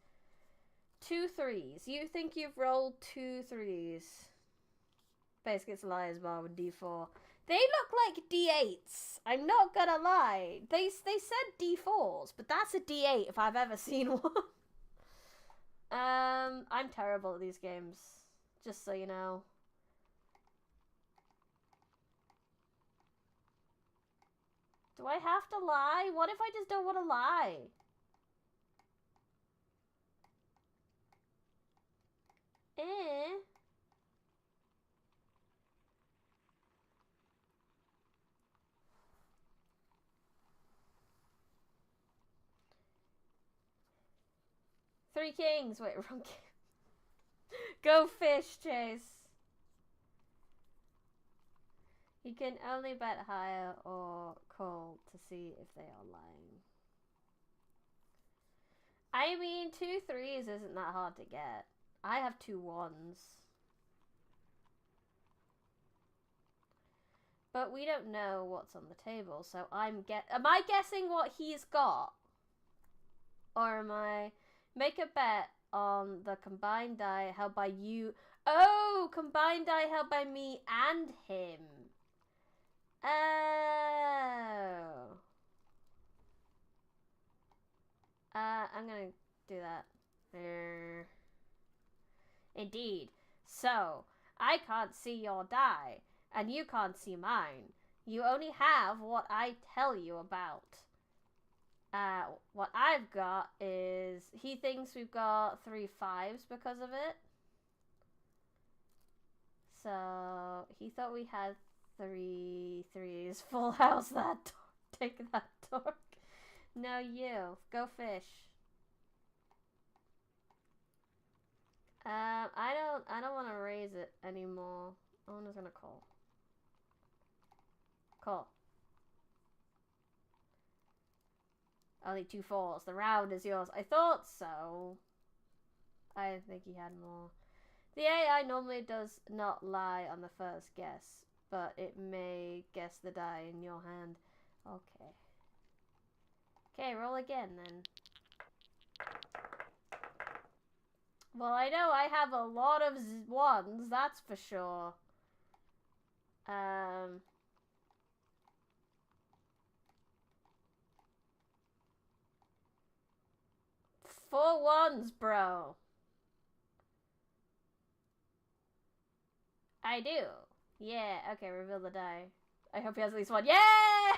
2 3s. You think you've rolled 2 3s. Basically, it's a liar's bar with D4. They look like D8s. I'm not gonna lie. They said D4s, but that's a D8 if I've ever seen one. I'm terrible at these games. Just so you know. Do I have to lie? What if I just don't want to lie? Three kings. Wait, wrong king. Go fish, Chase. You can only bet higher or call to see if they are lying. I mean, 2 3s isn't that hard to get. I have 2 1s. But we don't know what's on the table, so am I guessing what he's got? Or am I... Make a bet on the combined die held by you. Oh! Combined die held by me and him. Oh. I'm gonna do that. Indeed. So, I can't see your die, and you can't see mine. You only have what I tell you about. What I've got is... He thinks we've got 3 5s because of it. So, he thought we had 3 3s. Full house that door. Take that door. No, you. Go fish. I don't want to raise it anymore. I'm just gonna call. Call. Only 2 4s. The round is yours. I thought so. I think he had more. The AI normally does not lie on the first guess, but it may guess the die in your hand. Okay. Okay, roll again then. Well, I know I have a lot of 1s, that's for sure. 4 1s, bro. I do. Yeah, okay, reveal the die. I hope he has at least 1. Yes!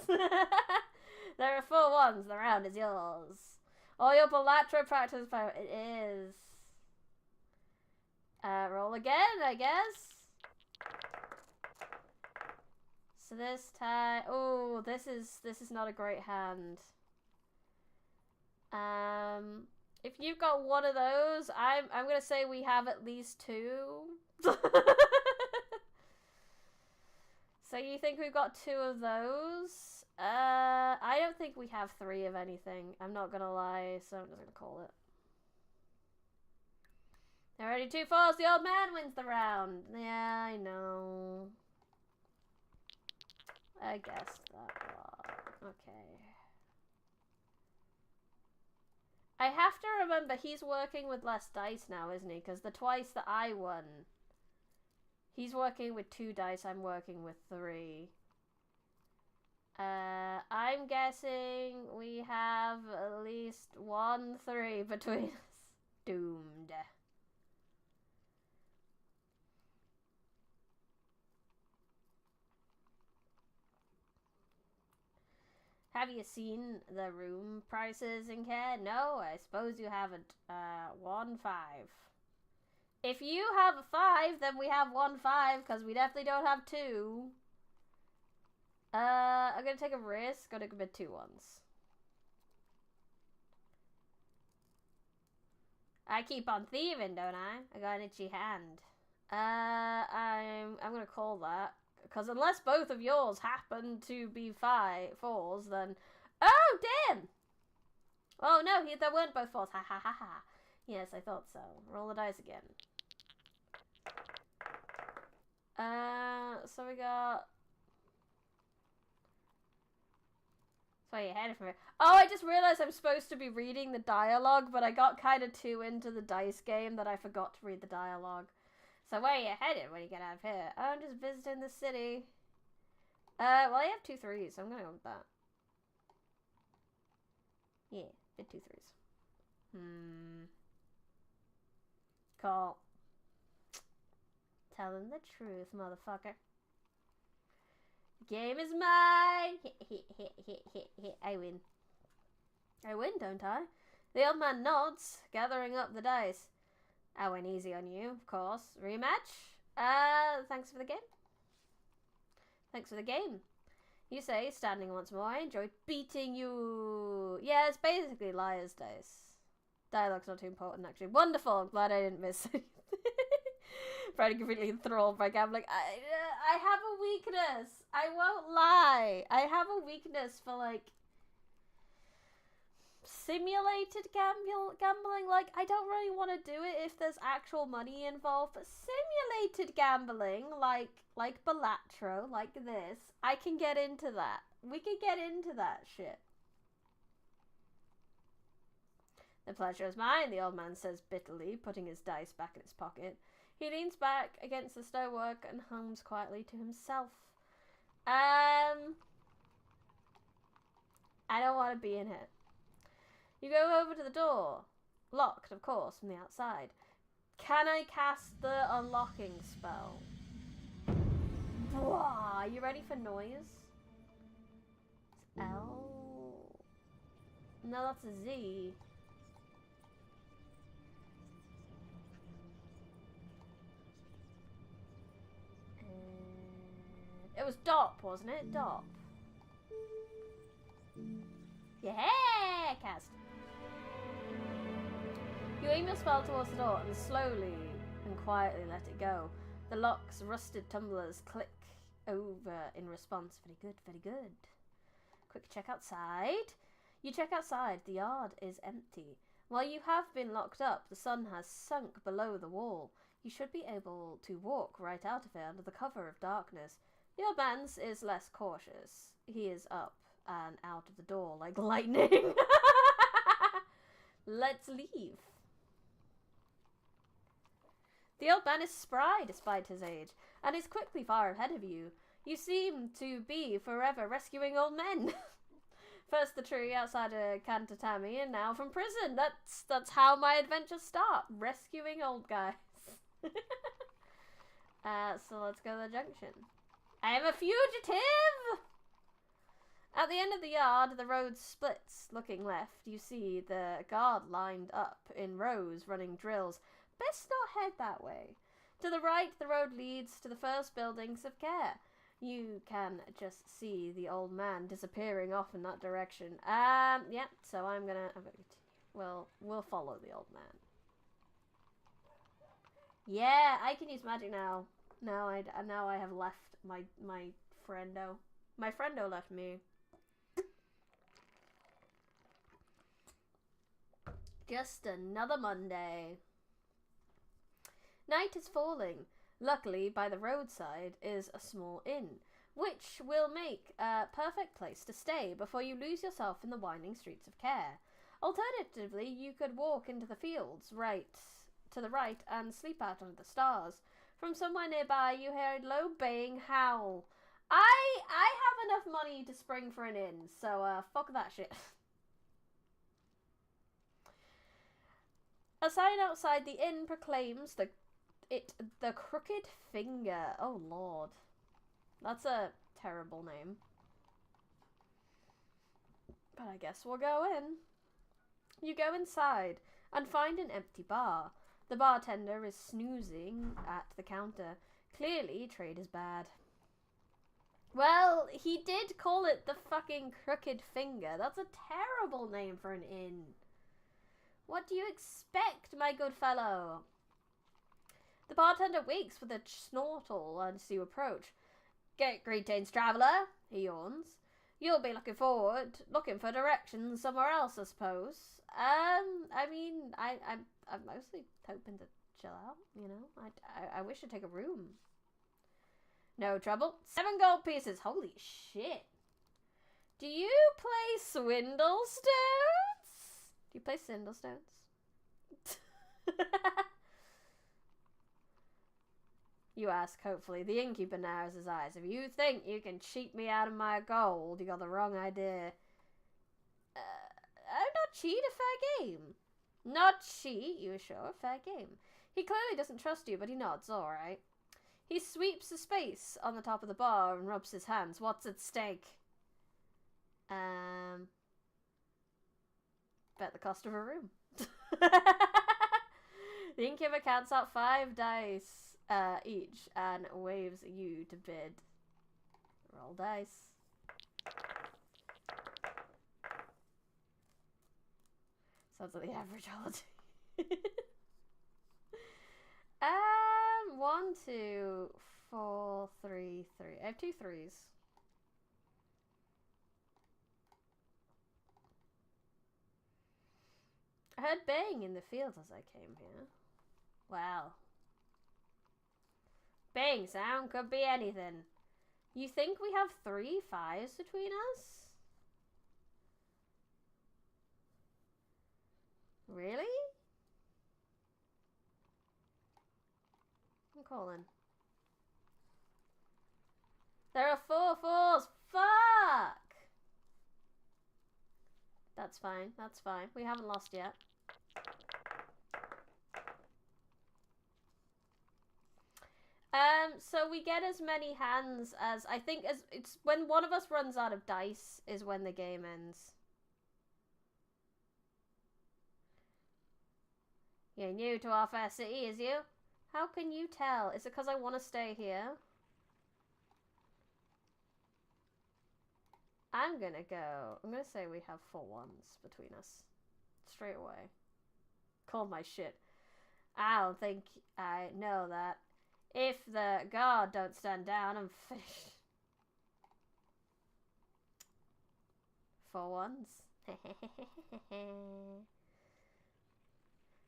There are 4 1s. The round is yours. All your bilateral practice power. It is. Roll again, I guess. So this time... Oh, this is not a great hand. If you've got 1 of those, I'm gonna say we have at least 2. So you think we've got 2 of those? I don't think we have 3 of anything. I'm not gonna lie, so I'm just gonna call it. Already 2 4s. The old man wins the round. Yeah, I know. I guessed that one. Okay. I have to remember he's working with less dice now, isn't he? Because the twice that I won, he's working with 2 dice, I'm working with 3. I'm guessing we have at least 1 3 between us. Doomed. Have you seen the room prices in care? No, I suppose you haven't. 1 5. If you have a 5, then we have 1 5, because we definitely don't have 2. I'm gonna take a risk. Gonna commit 2 1s. I keep on thieving, don't I? I got an itchy hand. I'm gonna call that. Because unless both of yours happen to be 4s, then... Oh, damn! Oh, no, they weren't both 4s. Ha, ha, ha, ha. Yes, I thought so. Roll the dice again. So we got... So you're headed from it. Oh, I just realized I'm supposed to be reading the dialogue, but I got kind of too into the dice game that I forgot to read the dialogue. So where are you headed when you get out of here? Oh, I'm just visiting the city. Well, I have 2 3s, so I'm gonna go with that. Yeah, did 2 3s. Call. Tell them the truth, motherfucker. Game is mine! I win. I win, don't I? The old man nods, gathering up the dice. I went easy on you, of course. Rematch? Thanks for the game. Thanks for the game. You say, standing once more, I enjoyed beating you. Yeah, it's basically liar's dice. Dialogue's not too important, actually. Wonderful. I'm glad I didn't miss it. Probably completely enthralled by gambling. I have a weakness. I won't lie. I have a weakness for, like, simulated gambling. Like, I don't really want to do it if there's actual money involved, but simulated gambling, like Balatro, like this, I can get into that. We can get into that shit. The pleasure is mine, the old man says bitterly, putting his dice back in his pocket. He leans back against the stonework and hums quietly to himself. I don't want to be in it. You go over to the door. Locked, of course, from the outside. Can I cast the unlocking spell? Are you ready for noise? It's L. No, that's a Z. It was DOP, wasn't it? DOP. Yeah, cast. You aim your spell towards the door and slowly and quietly let it go. The lock's rusted tumblers click over in response. Very good, very good. Quick check outside. You check outside. The yard is empty. While you have been locked up, the sun has sunk below the wall. You should be able to walk right out of it under the cover of darkness. The old man's is less cautious. He is up and out of the door like lightning. Let's leave. The old man is spry despite his age, and is quickly far ahead of you. You seem to be forever rescuing old men. First the tree outside of Kantatami, and now from prison. That's how my adventures start. Rescuing old guys. So let's go to the junction. I am a fugitive! At the end of the yard, the road splits. Looking left, you see the guard lined up in rows running drills. Best not head that way. To the right, the road leads to the first buildings of care. You can just see the old man disappearing off in that direction. Yeah, so I'm gonna continue. We'll follow the old man. Yeah, I can use magic now. Now I have left my friendo. My friendo left me. Just another Monday. Night is falling. Luckily, by the roadside is a small inn, which will make a perfect place to stay before you lose yourself in the winding streets of Care. Alternatively, you could walk into the fields right to the right and sleep out under the stars. From somewhere nearby, you hear a low baying howl. I have enough money to spring for an inn, so fuck that shit. A sign outside the inn proclaims the Crooked Finger. Oh lord, that's a terrible name. But I guess we'll go in. You go inside and find an empty bar. The bartender is snoozing at the counter. Clearly, trade is bad. Well, he did call it the fucking Crooked Finger. That's a terrible name for an inn. What do you expect, my good fellow? The bartender wakes with a snortle as you approach. Greetings, traveller, he yawns. You'll be looking for directions somewhere else, I suppose. I mean, I'm mostly hoping to chill out, you know. I wish to take a room. No trouble. 7 gold pieces. Holy shit. Do you play Swindle Stones? Do you play Swindle Stones? You ask, hopefully. The innkeeper narrows his eyes. If you think you can cheat me out of my gold, you got the wrong idea. I'm not cheat, a fair game. Not cheat, you assure, fair game. He clearly doesn't trust you, but he nods, alright. He sweeps the space on the top of the bar and rubs his hands. What's at stake? Bet the cost of a room. The innkeeper counts out 5 dice each and waves you to bid. Roll dice. Sounds like the average holiday. 1, 2, 4, 3, 3. I have 2 3s. I heard baying in the fields as I came here. Wow. Baying sound could be anything. You think we have 3 5s between us? Really? I'm calling. There are 4 4s. Fuck! That's fine. That's fine. We haven't lost yet. So we get as many hands as I think as it's when one of us runs out of dice is when the game ends. You're new to our fair city, is you? How can you tell? Is it because I want to stay here? I'm gonna say we have 4 1s between us. Straight away. Call my shit. I don't think I know that. If the guard don't stand down, I'm finished. 4 1s.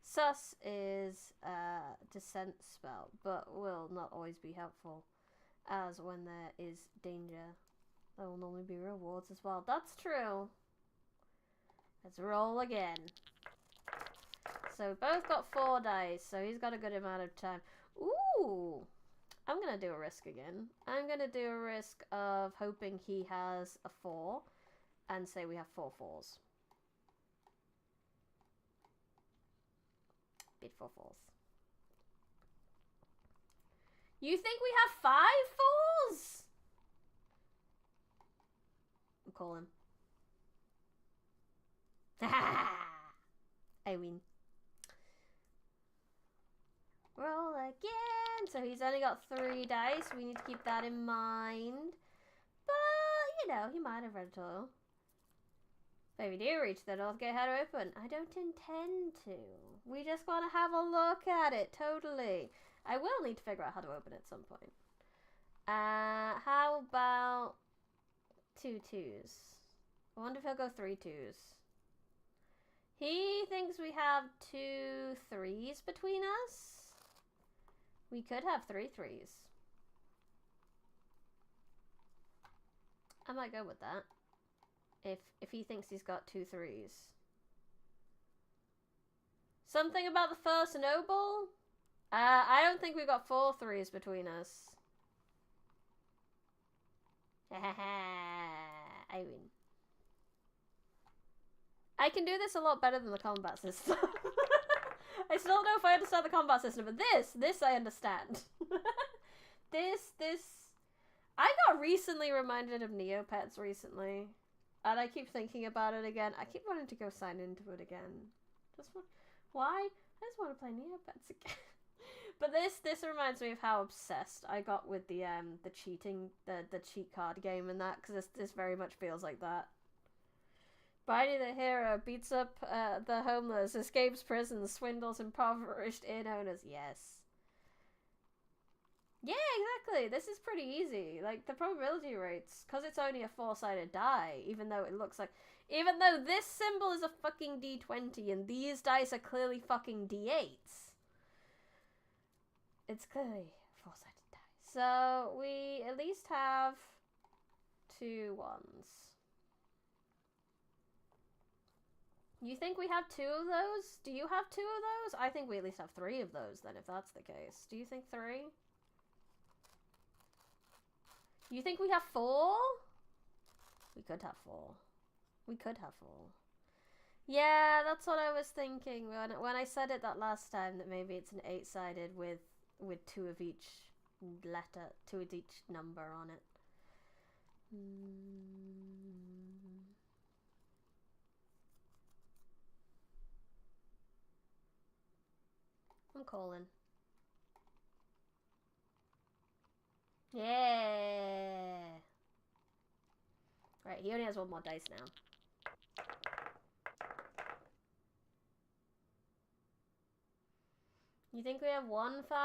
Sus is a descent spell, but will not always be helpful, as when there is danger, there will normally be rewards as well. That's true. Let's roll again. So we both got 4 dice, so he's got a good amount of time. Ooh! I'm gonna do a risk again. I'm gonna do a risk of hoping he has a 4, and say we have 4 4s. Bid 4 4s. You think we have 5 4s? I'm calling. I win. Roll again. So he's only got 3 dice. We need to keep that in mind. But, you know, he might have read it all. If we do reach the North Gate, how to open? I don't intend to. We just want to have a look at it, totally. I will need to figure out how to open it at some point. How about 2 2s? I wonder if he'll go 3 2s. He thinks we have 2 3s between us. We could have 3 3s. I might go with that. If he thinks he's got 2 3s. Something about the first noble? I don't think we've got 4 3s between us. I win. I can do this a lot better than the combat system. I still don't know if I understand the combat system, but this I understand. this... I got recently reminded of Neopets recently. And I keep thinking about it again. I keep wanting to go sign into it again. Why? I just want to play Neopets again. But this reminds me of how obsessed I got with the cheating, the cheat card game and that, because this very much feels like that. Barney the hero beats up the homeless, escapes prison, swindles impoverished inn owners. Yes. Yeah, exactly. This is pretty easy. Like, the probability rates, because it's only a 4-sided die, even though it looks like... Even though this symbol is a fucking D20 and these dice are clearly fucking D8s. It's clearly a 4-sided die. So, we at least have 2 1s. You think we have 2 of those? Do you have 2 of those? I think we at least have 3 of those then, if that's the case. Do you think 3? You think we have 4? We could have 4. We could have 4. Yeah, that's what I was thinking when I said it that last time, that maybe it's an 8-sided with 2 of each letter, 2 of each number on it. I'm calling. Yeah. Right, he only has 1 more dice now. You think we have 1 5?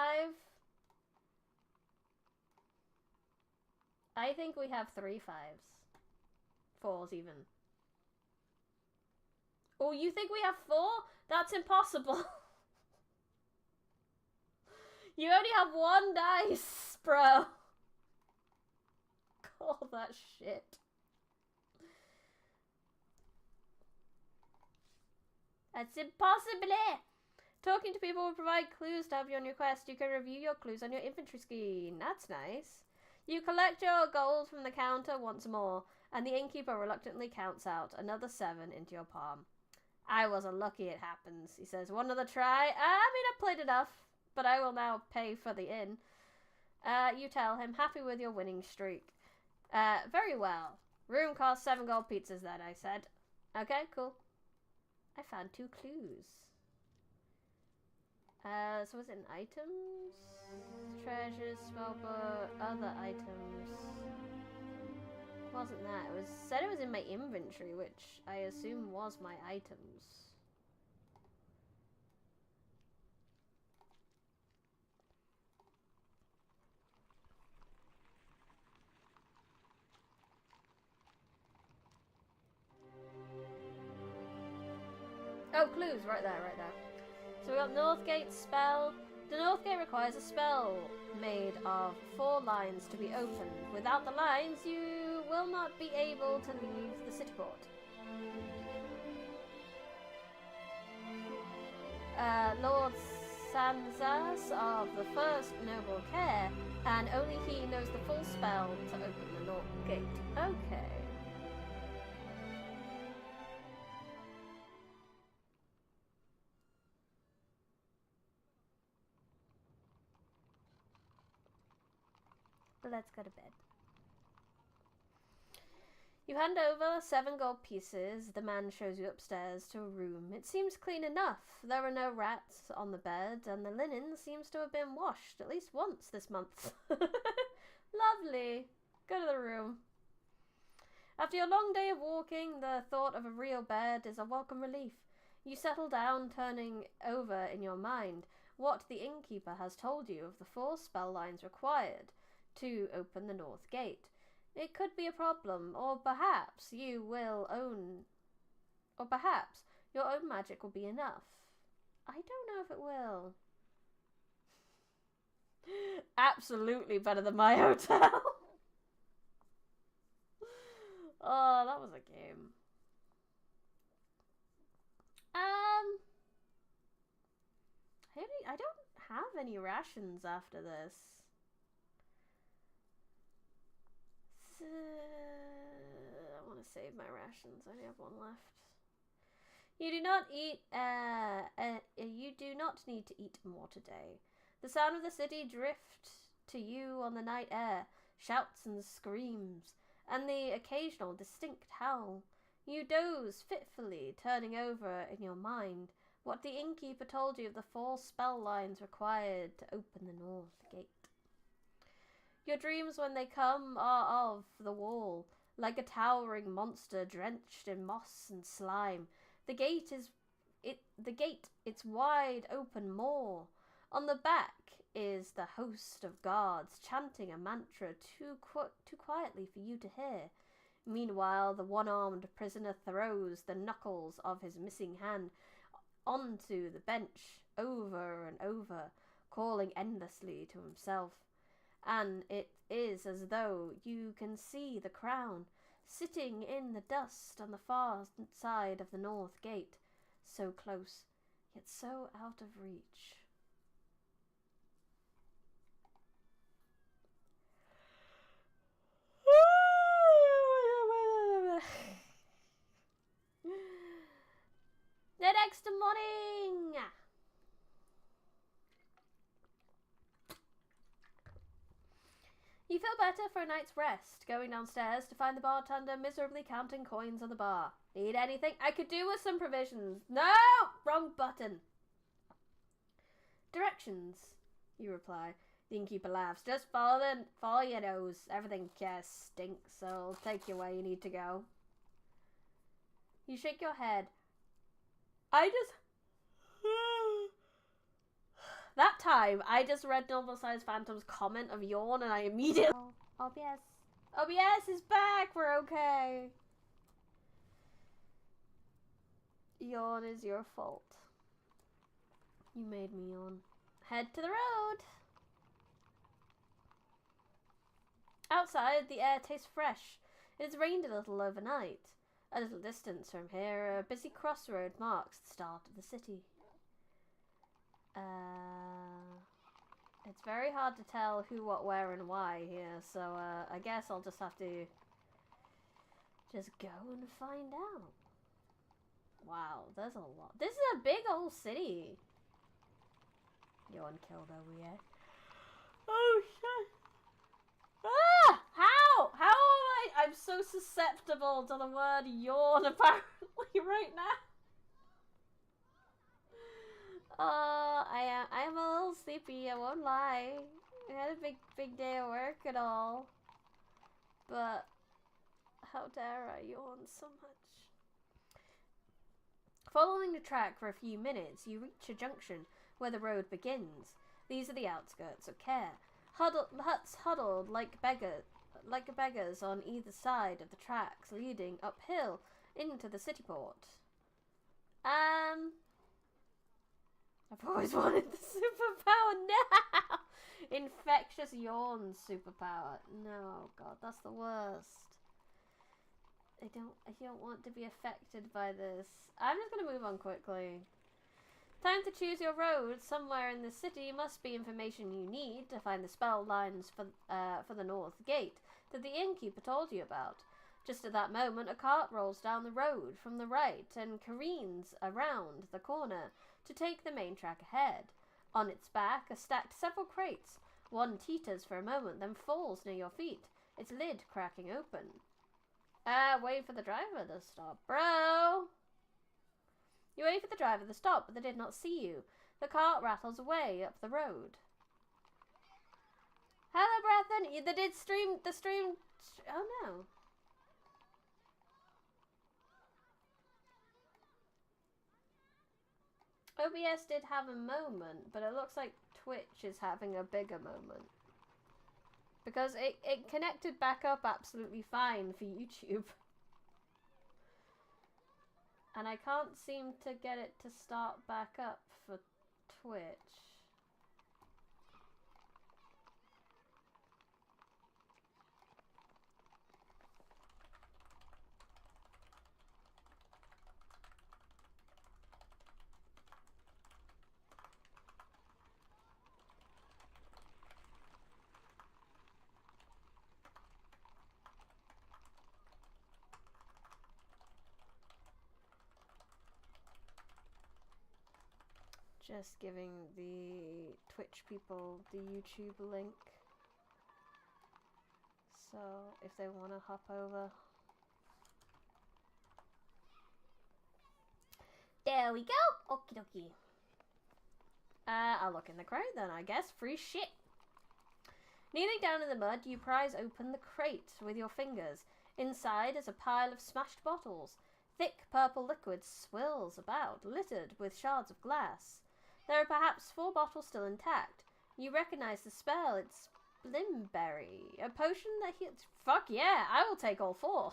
I think we have 3 5s. 4s even. Oh, you think we have 4? That's impossible. You only have 1 dice, bro. Call that shit. That's impossible. Talking to people will provide clues to help you on your quest. You can review your clues on your inventory screen. That's nice. You collect your gold from the counter once more, and the innkeeper reluctantly counts out another 7 into your palm. I was unlucky it happens, he says. One other try? I've played enough, but I will now pay for the inn. You tell him, happy with your winning streak. Very well. Room costs 7 gold pizzas then, I said. Okay, cool. I found 2 clues. So was it in items? Treasures, spellbook, other items. Wasn't that? It said it was in my inventory, which I assume was my items. Oh, clues, right there. So we got Northgate spell. The Northgate requires a spell made of 4 lines to be opened. Without the lines, you will not be able to leave the city port. Lord Sanzas of the First Noble Care, and only he knows the full spell to open the Northgate. Okay. Let's go to bed. You hand over 7 gold pieces. The man shows you upstairs to a room. It seems clean enough. There are no rats on the bed, and the linen seems to have been washed at least once this month. Lovely. Go to the room. After your long day of walking, the thought of a real bed is a welcome relief. You settle down, turning over in your mind what the innkeeper has told you of the 4 spell lines required to open the North Gate. It could be a problem, or perhaps your own magic will be enough. I don't know if it will. Absolutely better than my hotel. Oh, that was a game. I don't have any rations after this. I want to save my rations. I only have 1 left. You do not need to eat more today. The sound of the city drift to you on the night air, shouts and screams, and the occasional distinct howl. You doze fitfully, turning over in your mind what the innkeeper told you of the 4 spell lines required to open the North Gate. Your dreams, when they come, are of the wall, like a towering monster drenched in moss and slime. The gate, its wide open maw. On the back is the host of guards chanting a mantra too quietly for you to hear. Meanwhile, the one-armed prisoner throws the knuckles of his missing hand onto the bench over and over, calling endlessly to himself. And it is as though you can see the crown sitting in the dust on the far side of the North Gate, so close, yet so out of reach. The next morning! You feel better for a night's rest, going downstairs to find the bartender miserably counting coins on the bar. Need anything? I could do with some provisions. No! Wrong button. Directions, you reply. The innkeeper laughs. Just follow your nose. Everything stinks, so I'll take you where you need to go. You shake your head. That time, I just read Normal Size Phantom's comment of yawn and I immediately... Oh, OBS. OBS is back! We're okay. Yawn is your fault. You made me yawn. Head to the road. Outside, the air tastes fresh. It has rained a little overnight. A little distance from here, a busy crossroad marks the start of the city. It's very hard to tell who, what, where, and why here, so I guess I'll just have to just go and find out. Wow, there's a lot. This is a big old city. Yawn killed over here. Oh shit! Ah! How? How am I? I'm so susceptible to the word yawn apparently right now. I am a little sleepy, I won't lie. I had a big day at work and all. But how dare I yawn so much? Following the track for a few minutes, you reach a junction where the road begins. These are the outskirts of Care. Huts huddled like beggars on either side of the tracks leading uphill into the city port. I've always wanted the superpower now! Infectious yawn superpower. No, God, that's the worst. I don't want to be affected by this. I'm just gonna move on quickly. Time to choose your road. Somewhere in the city must be information you need to find the spell lines for the north gate that the innkeeper told you about. Just at that moment, a cart rolls down the road from the right and careens around the corner to take the main track ahead. On its back are stacked several crates. One teeters for a moment, then falls near your feet, its lid cracking open. Wait for the driver to stop. Bro! You wait for the driver to stop, but they did not see you. The cart rattles away up the road. Hello, Brethren! They did the stream... Oh, no. OBS did have a moment, but it looks like Twitch is having a bigger moment. Because it connected back up absolutely fine for YouTube. And I can't seem to get it to start back up for Twitch. Just giving the Twitch people the YouTube link. So if they want to hop over. There we go! Okie dokie. I'll look in the crate then, I guess. Free shit. Kneeling down in the mud, you prise open the crate with your fingers. Inside is a pile of smashed bottles. Thick purple liquid swirls about, littered with shards of glass. There are perhaps 4 bottles still intact. You recognize the spell. It's Blimberry. A potion that heals... Fuck yeah, I will take all 4.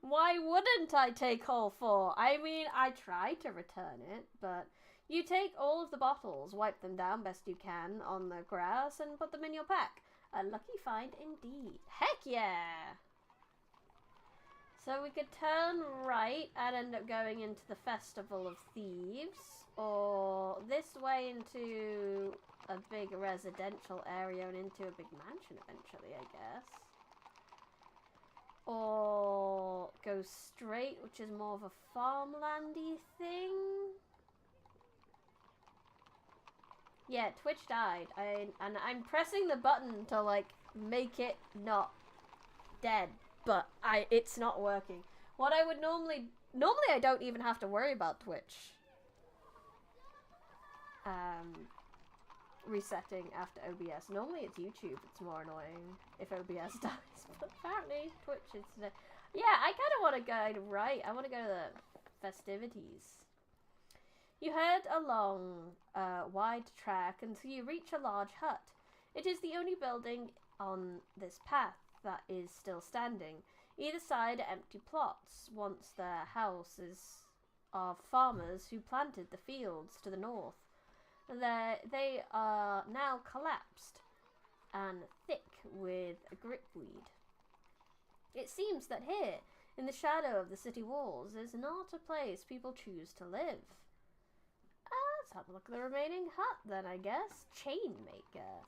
Why wouldn't I take all 4? I mean, I try to return it, but... You take all of the bottles, wipe them down best you can on the grass, and put them in your pack. A lucky find indeed. Heck yeah! So we could turn right and end up going into the Festival of Thieves, or this way into a big residential area and into a big mansion eventually, I guess. Or go straight, which is more of a farmlandy thing. Yeah, Twitch died, and I'm pressing the button to, like, make it not dead. But it's not working. What I would normally I don't even have to worry about Twitch resetting after OBS. Normally it's YouTube that's more annoying if OBS dies, but apparently Twitch is today. Yeah, I kind of want to go right. I want to go to the festivities. You head along a wide track until you reach a large hut. It is the only building on this path that is still standing. Either side are empty plots, once their houses of farmers who planted the fields to the north. They are now collapsed and thick with gripweed. It seems that here, in the shadow of the city walls, is not a place people choose to live. Let's have a look at the remaining hut then, I guess. Chainmaker.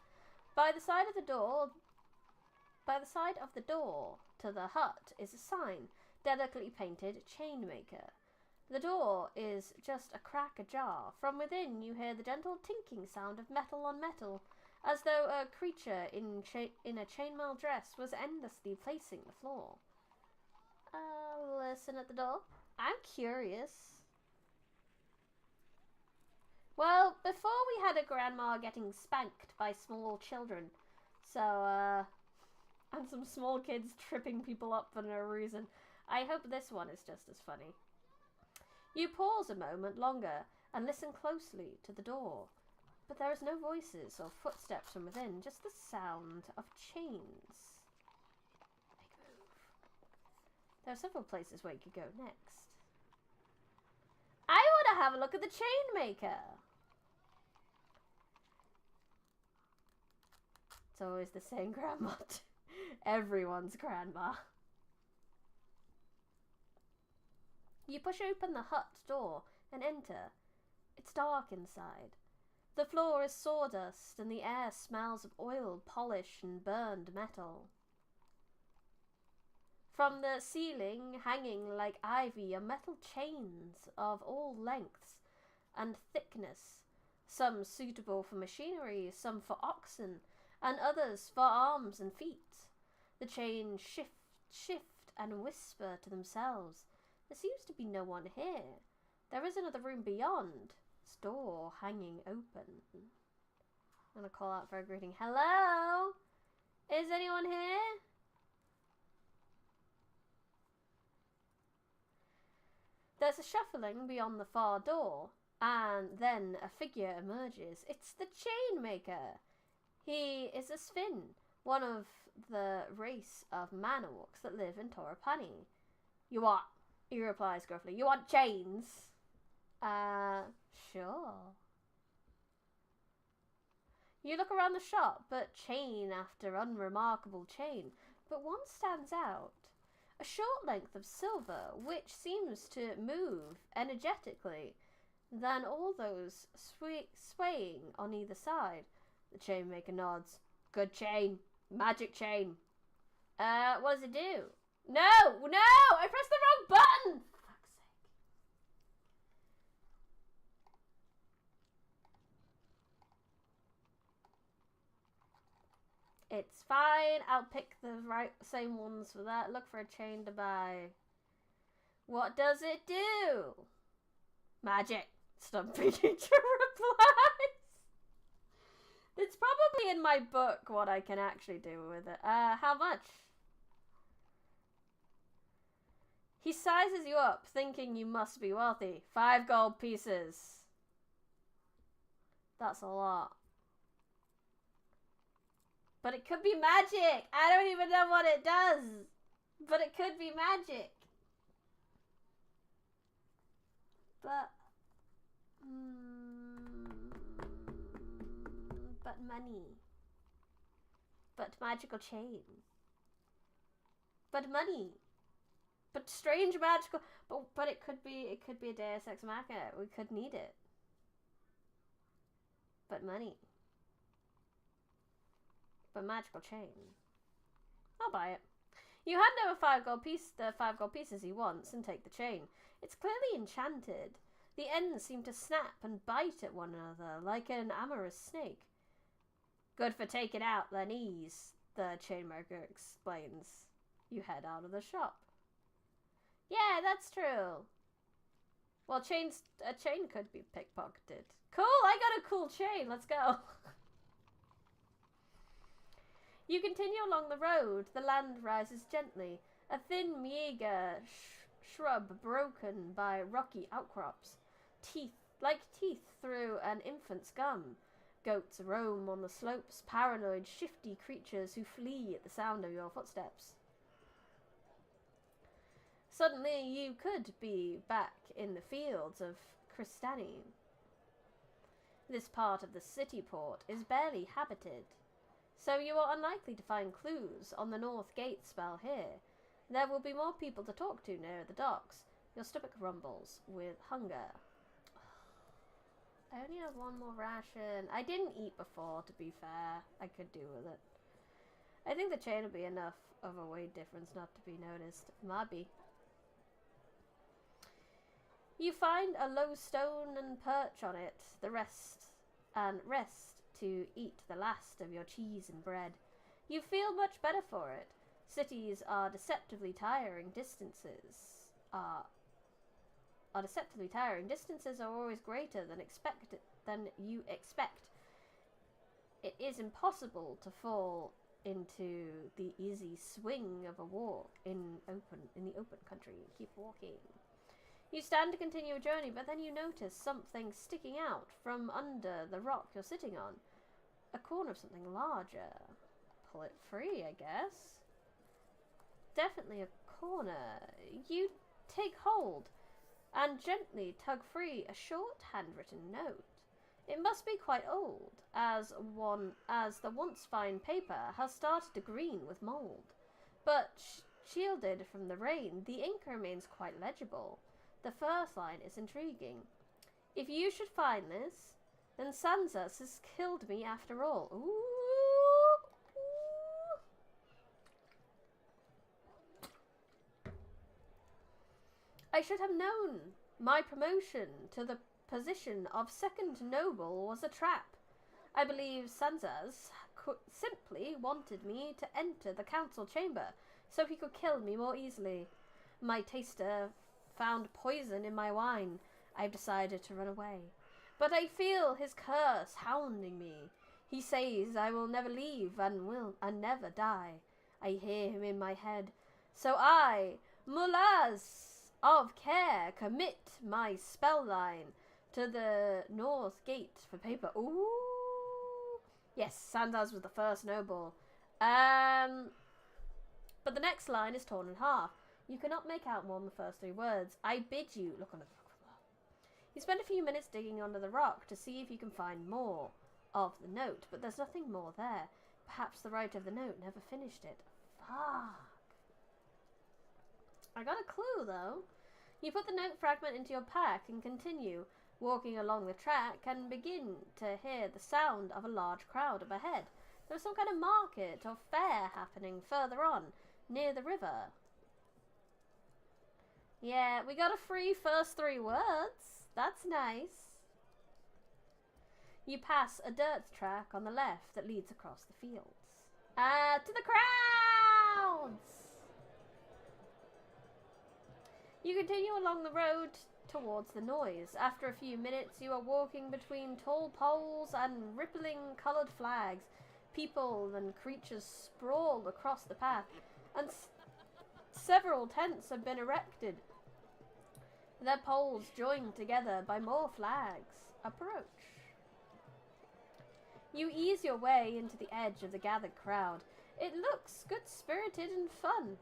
By the side of the door to the hut is a sign, delicately painted Chainmaker. The door is just a crack ajar. From within you hear the gentle tinking sound of metal on metal, as though a creature in a chainmail dress was endlessly placing the floor. Listen at the door. I'm curious. Well, before we had a grandma getting spanked by small children, so, and some small kids tripping people up for no reason. I hope this one is just as funny. You pause a moment longer and listen closely to the door, but there is no voices or footsteps from within, just the sound of chains. Big move. There are several places where you could go next. I want to have a look at the Chainmaker. It's always the same grandma. Everyone's grandma. You push open the hut door and enter. It's dark inside. The floor is sawdust and the air smells of oil, polish and burned metal. From the ceiling, hanging like ivy, are metal chains of all lengths and thickness, some suitable for machinery, some for oxen, and others for arms and feet. The chains shift and whisper to themselves. There seems to be no one here. There is another room beyond. Its door hanging open. I'm going to call out for a greeting. Hello? Is anyone here? There's a shuffling beyond the far door, and then a figure emerges. It's the Chainmaker. He is a Sfin, one of the race of Manowalks that live in Torapani. You what? He replies gruffly. You want chains? Sure. You look around the shop, but chain after unremarkable chain. But one stands out. A short length of silver, which seems to move energetically than all those swaying on either side. The Chainmaker nods. Good chain. Magic chain. What does it do? No! I pressed the wrong button! For fuck's sake. It's fine. I'll pick the same ones for that. Look for a chain to buy. What does it do? Magic. Stumpy teacher replies. It's probably in my book what I can actually do with it. How much? He sizes you up, thinking you must be wealthy. 5 gold pieces. That's a lot. But it could be magic. I don't even know what it does. But it could be magic. But money. But magical chain. But money. But strange magical. But it could be a Deus Ex Machina. We could need it. But money. But magical chain. I'll buy it. You hand over the 5 gold pieces he wants and take the chain. It's clearly enchanted. The ends seem to snap and bite at one another like an amorous snake. Good for taking out their knees, the Chainmaker explains. You head out of the shop. Yeah, that's true. Well, a chain could be pickpocketed. Cool, I got a cool chain. Let's go. You continue along the road. The land rises gently. A thin, meagre shrub broken by rocky outcrops. Like teeth through an infant's gum. Goats roam on the slopes, paranoid, shifty creatures who flee at the sound of your footsteps. Suddenly you could be back in the fields of Cristani. This part of the city port is barely habited, so you are unlikely to find clues on the North Gate spell here. There will be more people to talk to near the docks. Your stomach rumbles with hunger. I only have one more ration. I didn't eat before, to be fair. I could do with it. I think the chain will be enough of a weight difference not to be noticed. Might be. You find a low stone and perch on it, rest to eat the last of your cheese and bread. You feel much better for it. Cities are deceptively tiring. Distances are always greater than you expect. It is impossible to fall into the easy swing of a walk in the open country. Keep walking. You stand to continue a journey, but then you notice something sticking out from under the rock you're sitting on. A corner of something larger. Pull it free, I guess. Definitely a corner. You take hold and gently tug free a short handwritten note. It must be quite old, as the once fine paper has started to green with mould. But shielded from the rain, the ink remains quite legible. The first line is intriguing. If you should find this, then Sansa has killed me after all. Ooh. I should have known my promotion to the position of second noble was a trap. I believe Sansa simply wanted me to enter the council chamber so he could kill me more easily. My taster found poison in my wine. I've decided to run away. But I feel his curse hounding me. He says I will never leave and never die. I hear him in my head. So I, Mulaz of Care, commit my spell line to the North Gate for paper. Ooh. Yes, Sandaz was the first noble. But the next line is torn in half. You cannot make out more than the first three words. I bid you look on the rock. You spend a few minutes digging under the rock to see if you can find more of the note, but there's nothing more there. Perhaps the writer of the note never finished it. Fuck. I got a clue, though. You put the note fragment into your pack and continue walking along the track and begin to hear the sound of a large crowd up ahead. There's some kind of market or fair happening further on, near the river. Yeah, we got a free first three words. That's nice. You pass a dirt track on the left that leads across the fields. To the crowds! You continue along the road towards the noise. After a few minutes, you are walking between tall poles and rippling coloured flags. People and creatures sprawl across the path, and several tents have been erected. Their poles joined together by more flags. Approach. You ease your way into the edge of the gathered crowd. It looks good-spirited and fun.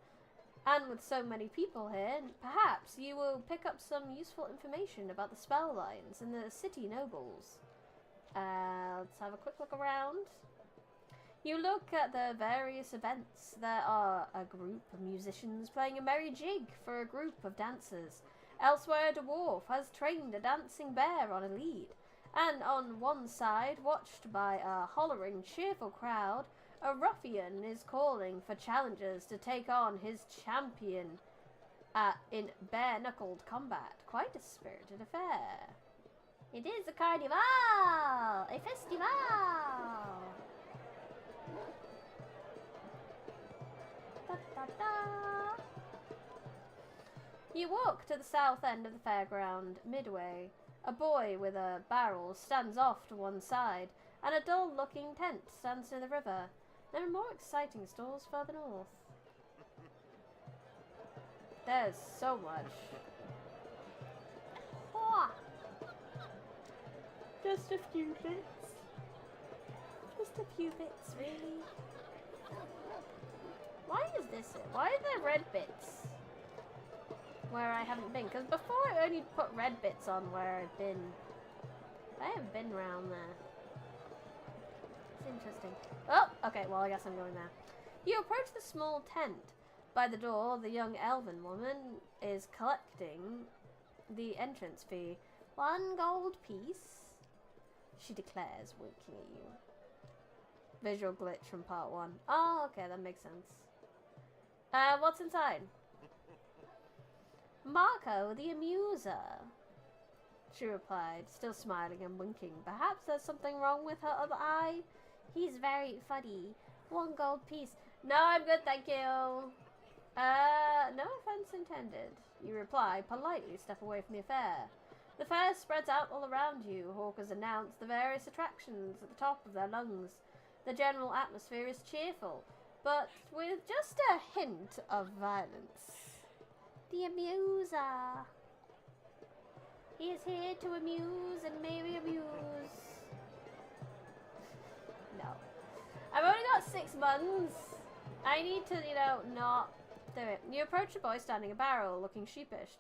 And with so many people here, perhaps you will pick up some useful information about the spell lines and the city nobles. Let's have a quick look around. You look at the various events. There are a group of musicians playing a merry jig for a group of dancers. Elsewhere, a dwarf has trained a dancing bear on a lead. And on one side, watched by a hollering, cheerful crowd, a ruffian is calling for challengers to take on his champion in bare-knuckled combat. Quite a spirited affair. It is a carnival! A festival! Da, da, da. You walk to the south end of the fairground. Midway, a boy with a barrel stands off to one side, and a dull-looking tent stands near the river. There are more exciting stalls further north. There's so much. Oh. Just a few bits. Just a few bits, really. Why is this it? Why are there red bits? where I haven't been. Because before I only put red bits on where I've been. I haven't been around there. It's interesting. Oh, okay, well I guess I'm going there. You approach the small tent. By the door, the young elven woman is collecting the entrance fee. 1 gold piece, she declares, winking at you. Visual glitch from part 1. Oh, okay, that makes sense. What's inside? Marco, the amuser, she replied, still smiling and winking. Perhaps there's something wrong with her other eye? He's very funny. 1 gold piece. No, I'm good, thank you. No offense intended. You reply, politely step away from the affair. The fair spreads out all around you. Hawkers announce the various attractions at the top of their lungs. The general atmosphere is cheerful, but with just a hint of violence. The amuser. He is here to amuse and maybe abuse. No. I've only got 6 months. I need to, you know, not do it. You approach a boy standing a barrel, looking sheepish.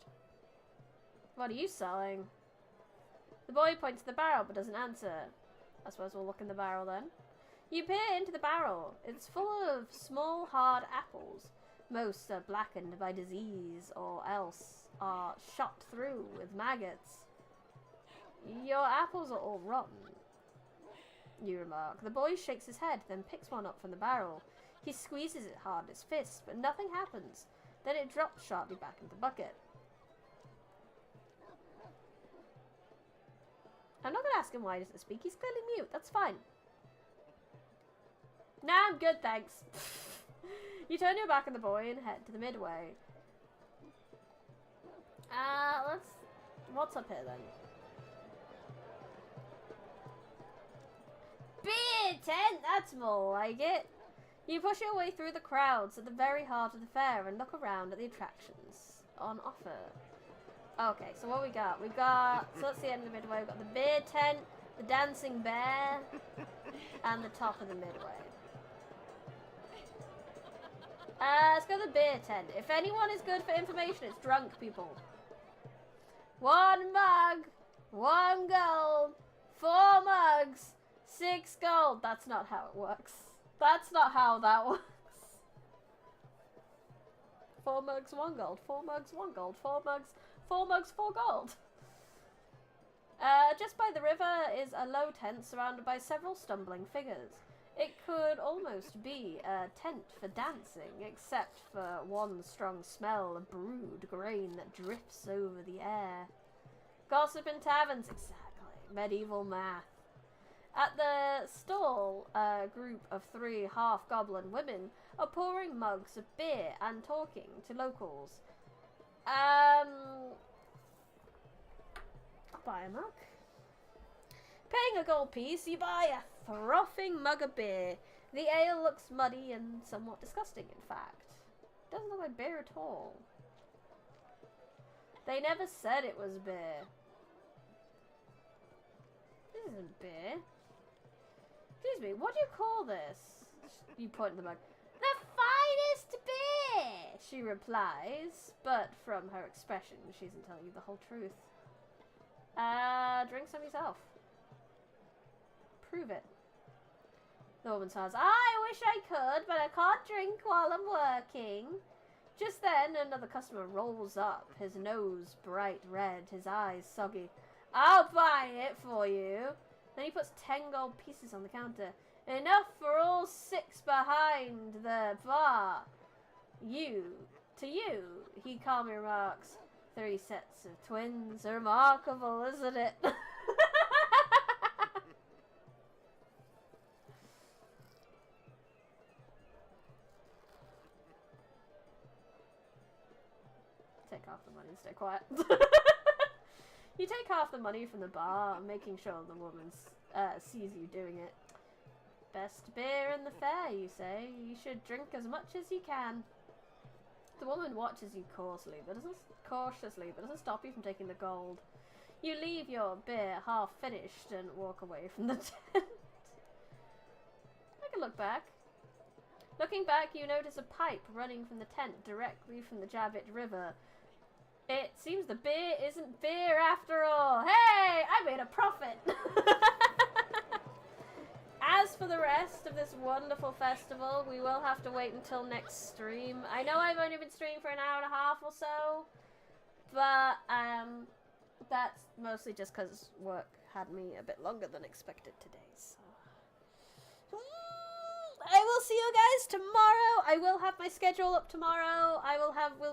What are you selling? The boy points to the barrel but doesn't answer. I suppose we'll look in the barrel then. You peer into the barrel. It's full of small, hard apples. Most are blackened by disease or else are shot through with maggots. Your apples are all rotten, you remark. The boy shakes his head, then picks one up from the barrel. He squeezes it hard in his fist, but nothing happens. Then it drops sharply back into the bucket. I'm not going to ask him why he doesn't speak. He's clearly mute. That's fine. Nah, I'm good, thanks. You turn your back on the boy and head to the midway. What's up here then? Beer tent! That's more like it. You push your way through the crowds at the very heart of the fair and look around at the attractions on offer. Okay, so what we got? We got, so that's the end of the midway. We've got the beer tent, the dancing bear, and the top of the midway. Let's go to the beer tent. If anyone is good for information, it's drunk people. 1 mug, 1 gold, 4 mugs, 6 gold. That's not how it works. That's not how that works. 4 mugs, 1 gold, 4 mugs, 1 gold, 4 mugs, 4 mugs, 4 gold. Just by the river is a low tent surrounded by several stumbling figures. It could almost be a tent for dancing, except for one strong smell of brewed grain that drifts over the air. Gossip in taverns, exactly. Medieval math. At the stall, a group of 3 half-goblin women are pouring mugs of beer and talking to locals. I'll buy a mug. Paying a gold piece, you buy a frothing mug of beer. The ale looks muddy and somewhat disgusting, in fact. Doesn't look like beer at all. They never said it was beer. This isn't beer. Excuse me, what do you call this? You point in the mug. The finest beer, she replies, but from her expression, she isn't telling you the whole truth. Drink some yourself. Prove it. The woman says, I wish I could, but I can't drink while I'm working. Just then, another customer rolls up, his nose bright red, his eyes soggy. I'll buy it for you. Then he puts 10 gold pieces on the counter. Enough for all 6 behind the bar. To you, he calmly remarks, 3 sets of twins. Remarkable, isn't it? Take half the money and stay quiet. You take half the money from the bar, making sure the woman sees you doing it. Best beer in the fair, you say. You should drink as much as you can. The woman watches you cautiously, but doesn't stop you from taking the gold. You leave your beer half finished and walk away from the tent. I can look back. Looking back, you notice a pipe running from the tent directly from the Jabbit River. It seems the beer isn't beer after all. Hey, I made a profit. As for the rest of this wonderful festival, we will have to wait until next stream. I know I've only been streaming for an hour and a half or so, but that's mostly just because work had me a bit longer than expected today. So I will see you guys tomorrow. I will have my schedule up tomorrow.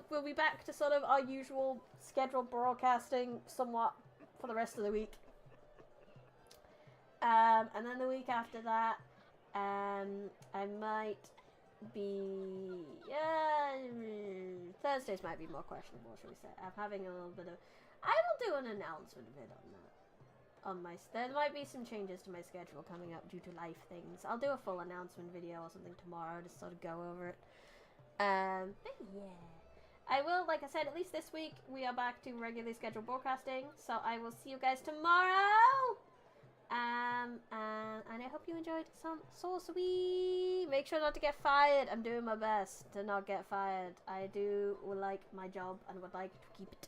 We'll be back to sort of our usual scheduled broadcasting somewhat for the rest of the week. And then the week after that, I might be, Thursdays might be more questionable, shall we say. I'm having a little bit of, I will do an announcement vid on that. There might be some changes to my schedule coming up due to life things. I'll do a full announcement video or something tomorrow to sort of go over it. But yeah. I will, like I said, at least this week, we are back to regularly scheduled broadcasting. So I will see you guys tomorrow. And I hope you enjoyed some sorcery. Make sure not to get fired. I'm doing my best to not get fired. I do like my job and would like to keep it.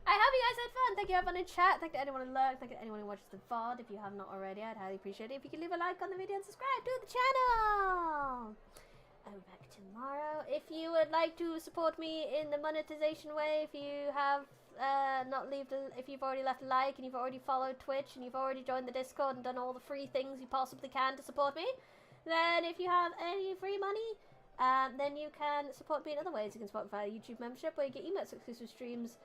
I hope you guys had fun. Thank you everyone in chat. Thank you to anyone who lurked. Thank you to anyone who watches the VOD. If you have not already, I'd highly appreciate it if you could leave a like on the video and subscribe to the channel. I'll be back tomorrow. If you would like to support me in the monetization way, if you have if you've already left a like and you've already followed Twitch and you've already joined the Discord and done all the free things you possibly can to support me, then if you have any free money, then you can support me in other ways. You can support me via YouTube membership where you get emails, exclusive streams,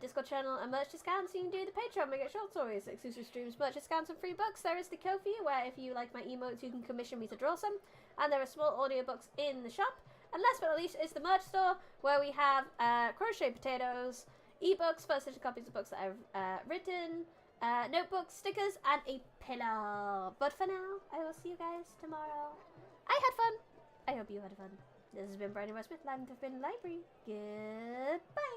Discord channel and merch discounts. You can do the Patreon, we get short stories, exclusive streams, merch discounts and free books. There is the Kofi where if you like my emotes you can commission me to draw some, and there are small audiobooks in the shop. And last but not least is the merch store where we have crochet potatoes, ebooks, first edition copies of books that I've written, notebooks, stickers, and a pillow. But for now, I will see you guys tomorrow. I had fun. I hope you had fun. This has been Brandon Westmith, Land of Bin Library. Goodbye.